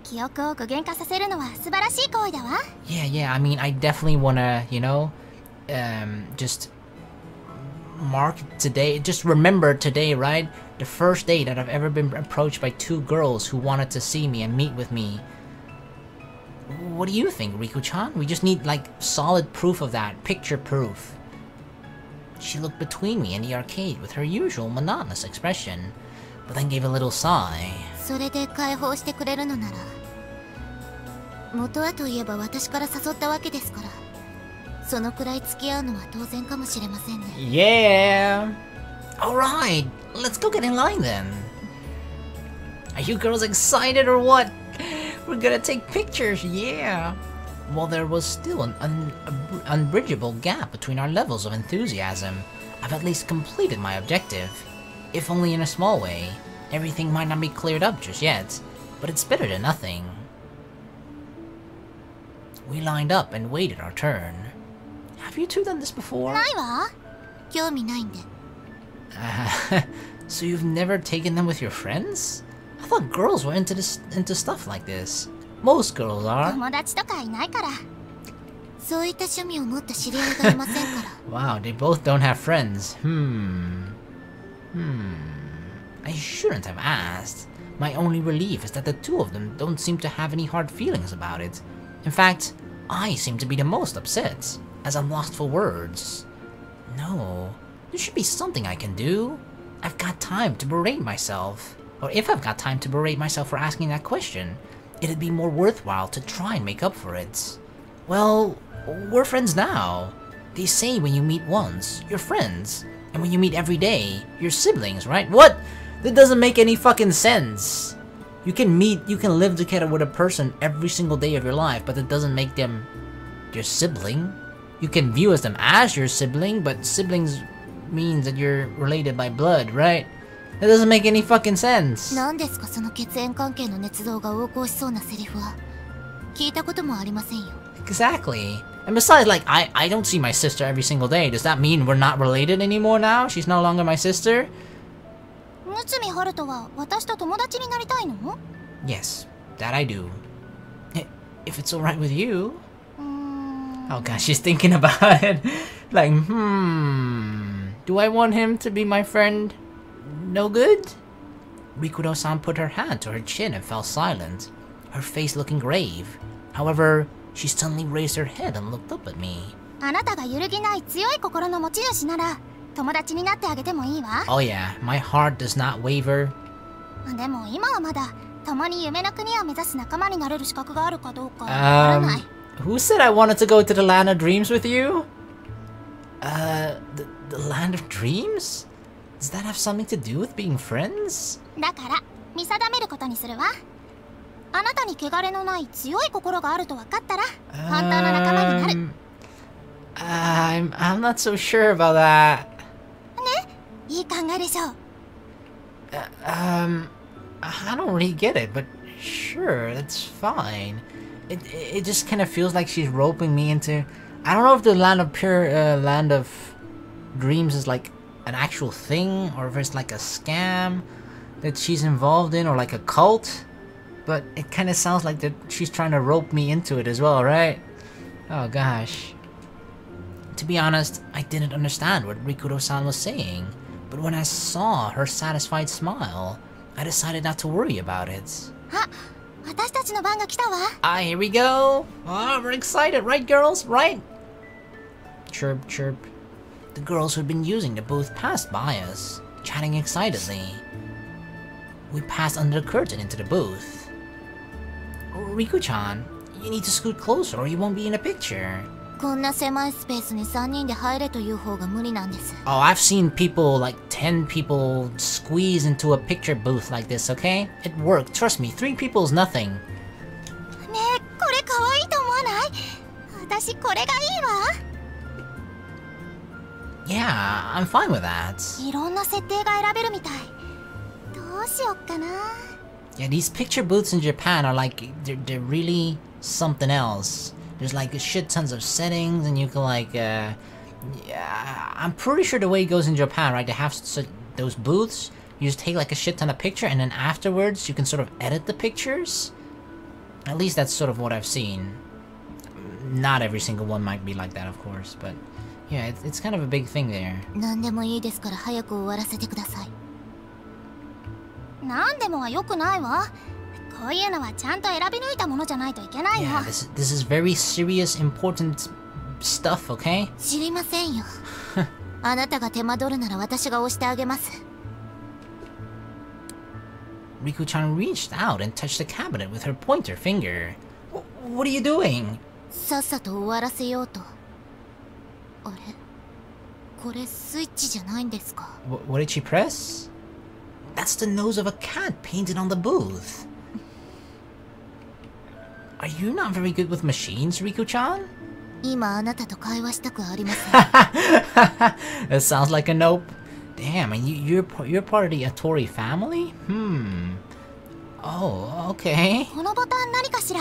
記憶を具現化させるのは素晴らしい行為だわ。 Yeah, I mean, I definitely wanna, you know, just mark today, just remember today, right? The first day that I've ever been approached by 2 girls who wanted to see me and meet with me. What do you think, Riku-chan? We just need, like, solid proof of that, picture proof. She looked between me and the arcade with her usual monotonous expression, but then gave a little sigh. それで解放してくれるのなら、元はといえば私から誘ったわけですから、そのくらい付き合うのは当然かもしれませんね。 Yeah! Alright, let's go get in line then. Are you girls excited or what? We're gonna take pictures, yeah! While there was still an unbridgeable gap between our levels of enthusiasm, I've at least completed my objective, if only in a small way. Everything might not be cleared up just yet, but it's better than nothing. We lined up and waited our turn. Have you two done this before? ないわ。興味ないんで。So you've never taken them with your friends? I thought girls were into stuff like this. Most girls are. 友達とかいないから。そういった趣味を持った知り合いがいませんから。Wow, they both don't have friends. I shouldn't have asked. My only relief is that the 2 of them don't seem to have any hard feelings about it. In fact, I seem to be the most upset, as I'm lost for words. No, there should be something I can do. I've got time to berate myself. Or if I've got time to berate myself for asking that question, it'd be more worthwhile to try and make up for it. Well, we're friends now. They say when you meet once, you're friends. And when you meet every day, you're siblings, right? What? That doesn't make any fucking sense. You can live together with a person every single day of your life, but that doesn't make them your sibling. You can view them as your sibling, but siblings means that you're related by blood, right? That doesn't make any fucking sense. 何ですかその血縁関係の捏造が横行しそうなセリフは。聞いたこともありませんよ。Exactly. And besides, like, I don't see my sister every single day. Does that mean we're not related anymore now? She's no longer my sister? 内海春人は私と友達になりたいの？ Yes, that I do. If it's alright with you. Oh gosh, she's thinking about it. Like, do I want him to be my friend? No good? Rikudo-san put her hand to her chin and fell silent, her face looking grave. However, she suddenly raised her head and looked up at me. あなたが揺るぎない強い心の持ち主なら友達になってあげてもいいわ。Oh yeah, my heart does not waver. でも今はまだ共に夢の国を目指す仲間になれる資格があるかどうかわからない。Who said I wanted to go to the land of dreams with you? The land of dreams? Does that have something to do with being friends? だから見定めることにするわ。あなたに汚れのない強い心があると分かったら本当の仲間になる。I'm not so sure about that. ね、いい考えでしょう。I don't really get it, but sure, that's fine. It just kind of feels like she's roping me into. I don't know if the land of dreams is like an actual thing, or if it's like a scam that she's involved in, or like a cult. But it kind of sounds like that she's trying to rope me into it as well, right? Oh gosh. To be honest, I didn't understand what Rikudo-san was saying, but when I saw her satisfied smile, I decided not to worry about it. あ、私たちの番が来たわ。Here we go. Oh, we're excited, right, girls? Right? Chirp, chirp. The girls who'd been using the booth passed by us, chatting excitedly. We passed under the curtain into the booth. Riku-chan, you need to scoot closer or you won't be in a picture. こんな狭いスペースに3人で入れという方が無理なんです。Oh, I've seen people, like 10 people, squeeze into a picture booth like this, okay? It worked, trust me, 3 people is nothing. ねえ、これ可愛いと思わない？私これがいいわ。Yeah, I'm fine with that. いろんな設定が選べるみたい。どうしよっかな。Yeah, these picture booths in Japan are like, they're really something else. There's like a shit tons of settings and you can like, yeah, I'm pretty sure the way it goes in Japan, right? They have those booths, you just take like a shit ton of picture and then afterwards you can sort of edit the pictures. At least that's sort of what I've seen. Not every single one might be like that, of course, but yeah, it's kind of a big thing there. 何でもいいですから早く終わらせてください。何でもは良くないわ。こういうのはちゃんと選び抜いたものじゃないといけないの。Yeah, this is very serious, important stuff, okay? 知りませんよ。あなたが手間取るなら私が押してあげます。Riku-chan reached out and touched the cabinet with her pointer finger. What are you doing? さっさと終わらせようと。あれ？これスイッチじゃないんですか？ What did she press? That's the nose of a cat painted on the booth. Are you not very good with machines, Riku-chan? 今あなたと会話したくありません。That sounds like a nope. Damn, and you're part of the Atori family? Oh, okay. このボタン何かしら？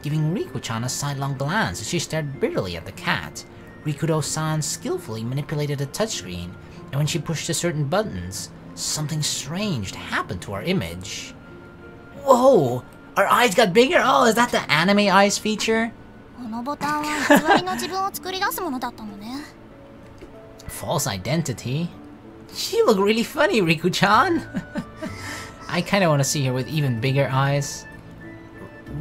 Giving Riku-chan a sidelong glance as she stared bitterly at the cat, Rikudo-san skillfully manipulated the touchscreen, and when she pushed the certain buttons, something strange happened to our image. Whoa! Our eyes got bigger? Oh, is that the anime eyes feature? このボタンは偽りの自分を作り出すものだったのね。False identity? She looked really funny, Riku-chan! I kinda wanna see her with even bigger eyes.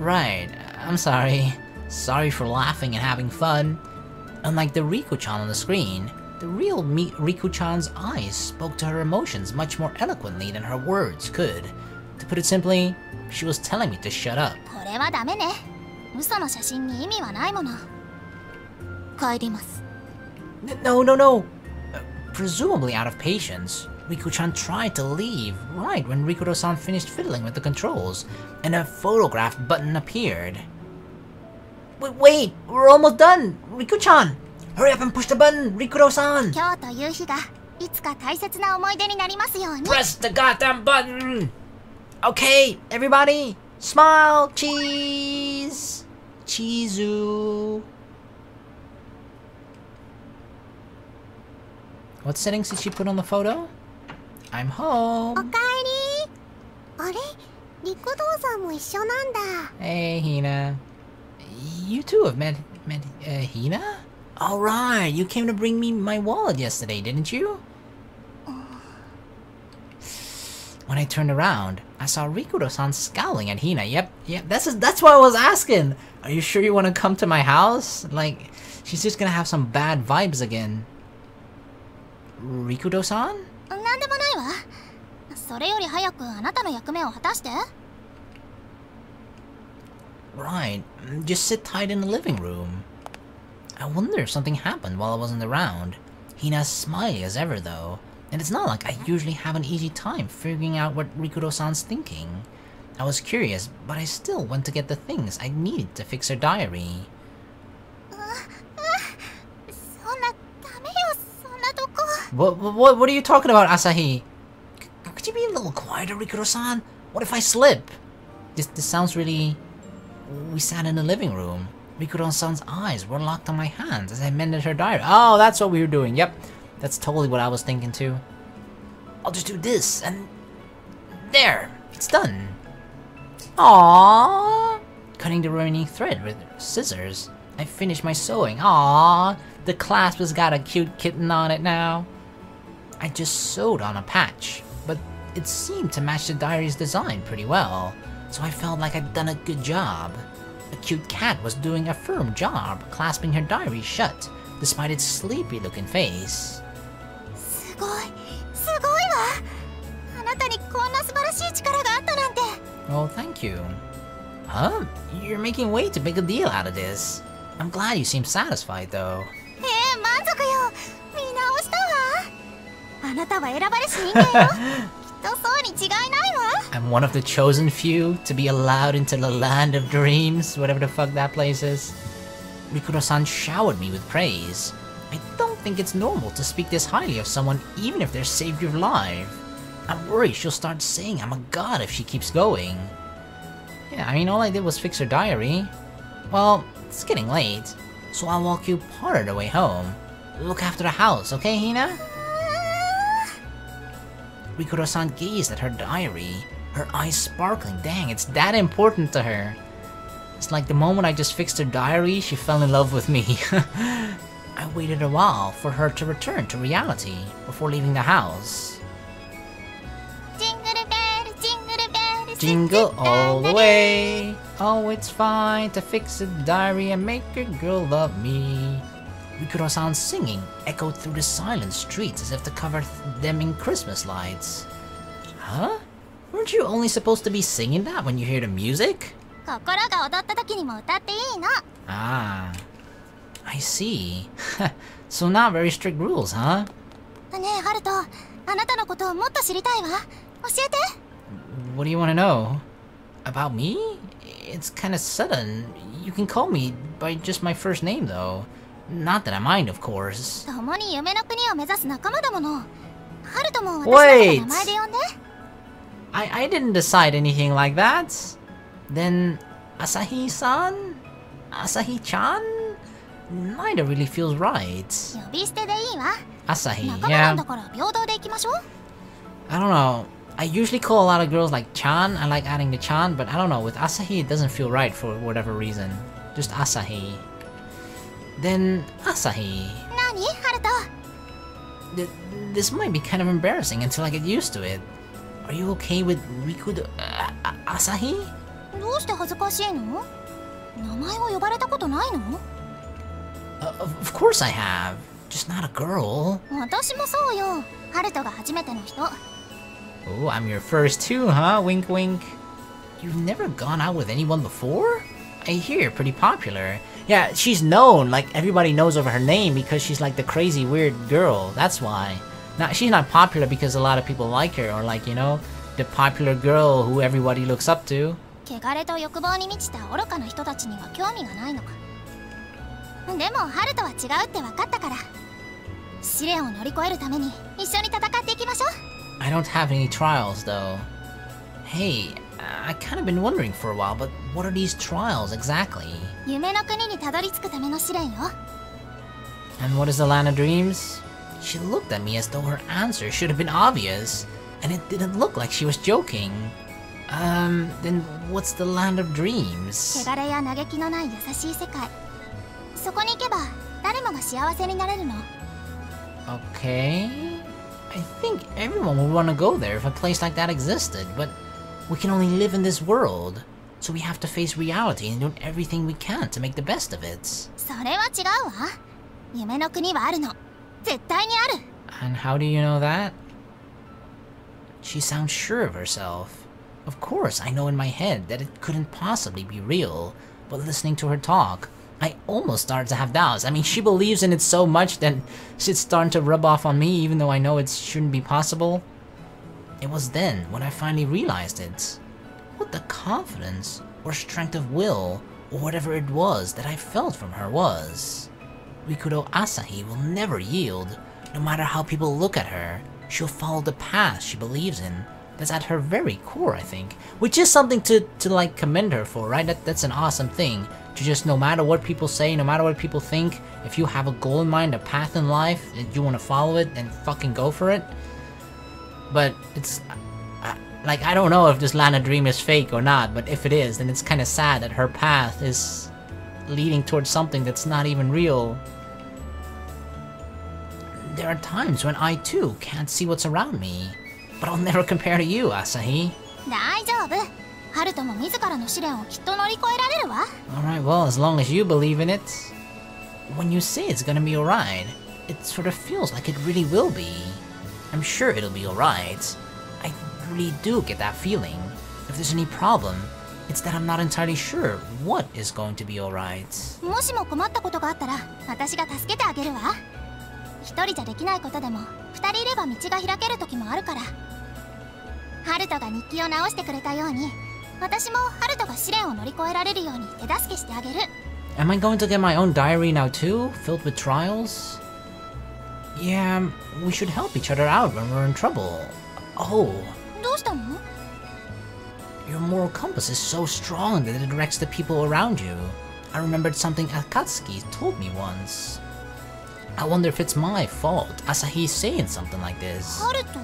Right, I'm sorry. Sorry for laughing and having fun. Unlike the Riku-chan on the screen, the real Riku-chan's eyes spoke to her emotions much more eloquently than her words could. To put it simply, she was telling me to shut up. これはダメね。嘘の写真に意味はないもの。帰ります。No, no, no! Presumably out of patience, Riku-chan tried to leave right when Rikudo-san finished fiddling with the controls, and a photograph button appeared. Wait! We're almost done! Riku-chan! Hurry up and push the button, Rikudo-san! 今日という日がいつか大切な思い出になりますように。 Press the goddamn button! Okay, everybody! Smile! Cheese! Chizu! What settings did she put on the photo? I'm home! おかえり。あれ、リコドーさんも一緒なんだ。 Hey, Hina. You two have met Hina? Alright, you came to bring me my wallet yesterday, didn't you? When I turned around, I saw Rikudo-san scowling at Hina. Yep, that's what I was asking. Are you sure you want to come to my house? Like, she's just gonna have some bad vibes again. Rikudo-san? なんでもないわ。それより早くあなたの役目を果たして。Right, just sit tight in the living room. I wonder if something happened while I wasn't around. Hina's smiley as ever though, and it's not like I usually have an easy time figuring out what Rikudo-san's thinking. I was curious, but I still went to get the things I needed to fix her diary. そんなダメよ、そんなとこ。What are you talking about, Asahi? Could you be a little quieter, Rikudo-san? What if I slip? This sounds really... We sat in the living room. Rikudo-san's eyes were locked on my hands as I mended her diary. Oh, that's what we were doing. Yep, that's totally what I was thinking too. I'll just do this and... There! It's done! Aww! Cutting the remaining thread with scissors, I finished my sewing. Aww! The clasp has got a cute kitten on it now. I just sewed on a patch, but it seemed to match the diary's design pretty well, so I felt like I'd done a good job. The cute cat was doing a firm job clasping her diary shut, despite its sleepy-looking face. すごい、すごいわ。あなたにこんな素晴らしい力があったなんて。Oh, thank you. Huh? You're making way too big a deal out of this. I'm glad you seem satisfied, though. 満足よ。見直したわ。あなたは選ばれし人間よ。きっとそうに違いないわ。I'm one of the chosen few to be allowed into the land of dreams, whatever the fuck that place is. Rikudo-san showered me with praise. I don't think it's normal to speak this highly of someone even if they're saved your life. I'm worried she'll start saying I'm a god if she keeps going. Yeah, I mean, all I did was fix her diary. Well, it's getting late, so I'll walk you part of the way home. Look after the house, okay, Hina? Rikudo-san gazed at her diary, her eyes sparkling. Dang, it's that important to her. It's like the moment I just fixed her diary, she fell in love with me. I waited a while for her to return to reality before leaving the house. Jingle bell, jingle bell, Jingle all the way. Oh, it's fine to fix a diary and make a girl love me. Rikudo-san's singing echoed through the silent streets as if to cover them in Christmas lights. Huh? Weren't you only supposed to be singing that when you hear the music? 心が踊った時にも歌っていいの。Ah, I see. So not very strict rules, huh? ねえ、ハルト、あなたのことをもっと知りたいわ。教えて。What do you want to know? About me? It's kind of sudden. You can call me by just my first name, though. Not that I mind, of course. 共に夢の国を目指す仲間だもの。ハルトも私のこと名前で呼んで。I didn't decide anything like that. Then, Asahi-san? Asahi-chan? Neither really feels right. 呼び捨てでいいわ。 Asahi, 仲間なん yeah. だから平等でいきましょう。I don't know. I usually call a lot of girls like Chan. I like adding the Chan, but I don't know. With Asahi, it doesn't feel right for whatever reason. Just Asahi. Then, Asahi. 何、ハルト。This might be kind of embarrassing until I get used to it. Are you okay with Rikudo... Asahi? どうして恥ずかしいの？名前を呼ばれたことないの？ Of course I have. Just not a girl. 私もそうよ。ハルトが初めての人。Oh, I'm your first too, huh? Wink wink. You've never gone out with anyone before? I hear you're pretty popular. Yeah, she's known, like everybody knows of her name because she's like the crazy weird girl. That's why. She's not popular because a lot of people like her or like, you know, the popular girl who everybody looks up to. 汚れと欲望に満ちた愚かな人たちには興味がないの。でもハルトは違うって分かったから、試練を乗り越えるために一緒に戦っていきましょう。I don't have any trials though. Hey, I kind of been wondering for a while, but what are these trials exactly? 夢の国にたどり着くための試練よ。And what is the land of dreams? She looked at me as though her answer should have been obvious, and it didn't look like she was joking. Then what's the land of dreams? 汚れや嘆きのない優しい世界。そこに行けば誰もが幸せになれるの。Okay. I think everyone would want to go there if a place like that existed, but we can only live in this world, so we have to face reality and do everything we can to make the best of it. それは違うわ。夢の国はあるの。絶対にある。And how do you know that? She sounds sure of herself. Of course, I know in my head that it couldn't possibly be real, but listening to her talk, I almost started to have doubts. I mean, she believes in it so much that it's starting to rub off on me, even though I know it shouldn't be possible. It was then when I finally realized it. What the confidence, or strength of will, or whatever it was that I felt from her was. Rikudo Asahi will never yield, no matter how people look at her. She'll follow the path she believes in. That's at her very core, I think. Which is something to like commend her for, right? That's an awesome thing. To just, no matter what people say, no matter what people think, if you have a goal in mind, a path in life, and you want to follow it, then fucking go for it. But it's... like, I don't know if this Lana dream is fake or not, but if it is, then it's kind of sad that her path is leading towards something that's not even real. There are times when I, too, can't see what's around me. But I'll never compare to you, Asahi. 大丈夫。ハルトも自らの試練をきっと乗り越えられるわ。Alright, well, as long as you believe in it. When you say it's gonna be alright, it sort of feels like it really will be. I'm sure it'll be alright. I really do get that feeling. If there's any problem, it's that I'm not entirely sure what is going to be alright. もしも困ったことがあったら、私が助けてあげるわ。一人じゃできないことでも、二人いれば道が開ける時もあるから。ハルトが日記を直してくれたように、私もハルトが試練を乗り越えられるように手助けしてあげる。Am I going to get my own diary now too, filled with trials? Yeah, we should help each other out when we're in trouble. Oh. どうしたの? Your moral compass is so strong that it directs the people around you. I remembered something Akatsuki told me once. I wonder if it's my fault Asahi's saying something like this. ハルト?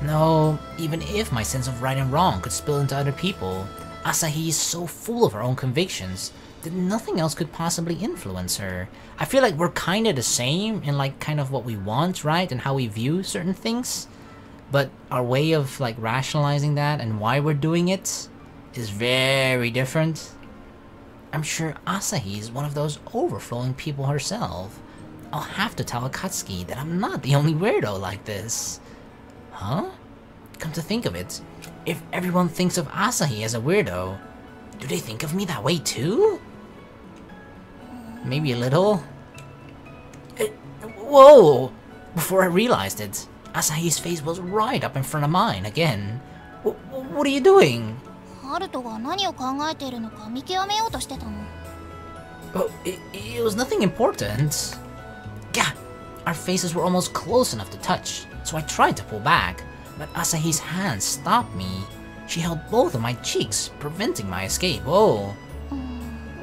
No, even if my sense of right and wrong could spill into other people, Asahi is so full of her own convictions that nothing else could possibly influence her. I feel like we're kind of the same in like kind of what we want, right? And how we view certain things. But our way of like rationalizing that and why we're doing it is very different. I'm sure Asahi is one of those overflowing people herself. I'll have to tell Akatsuki that I'm not the only weirdo like this. Huh? Come to think of it, if everyone thinks of Asahi as a weirdo, do they think of me that way too? Maybe a little? Whoa! Before I realized it, Asahi's face was right up in front of mine again. What are you doing? ハルトが何を考えているのか見極めようとしてたの。Oh, it was nothing important. Gah! Our faces were almost close enough to touch, so I tried to pull back, but Asahi's hand stopped me. She held both of my cheeks, preventing my escape. Whoa!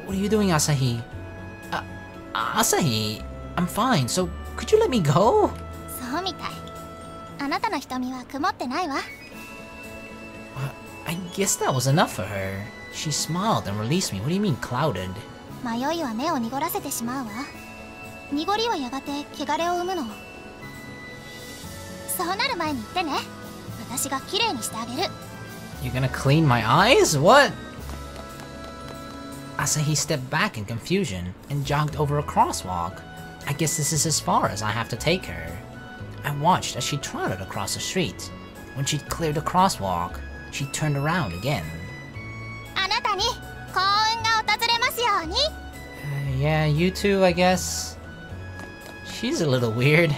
What are you doing, Asahi? Asahi, I'm fine, so could you let me go? そうみたい。あなたの瞳は曇ってないわ。I guess that was enough for her. She smiled and released me. What do you mean, clouded? 迷いは目を濁らせてしまうわ。濁りはやがて汚れを生むの。そうなる前に言ってね。私がきれいにしてあげる。You're gonna clean my eyes? What? Asahi stepped back in confusion and jogged over a crosswalk. I guess this is as far as I have to take her. I watched as she trotted across the street. When she'd cleared the crosswalk, she turned around again. あなたに幸運が訪れますように。Yeah, you too, I guess. She's a little weird.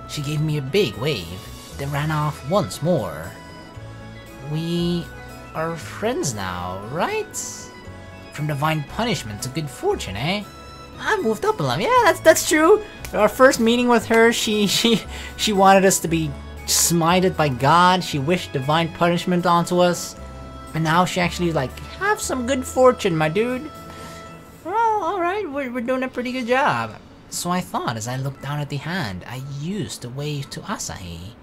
She gave me a big wave, then ran off once more. We are friends now, right? From divine punishment to good fortune, eh? I moved up a lot. Yeah, that's true. Our first meeting with her, she wanted us to be smited by God. She wished divine punishment onto us. And now she actually like, have some good fortune, my dude. Well, alright, we're doing a pretty good job. So I thought as I looked down at the hand I used to wave to Asahi.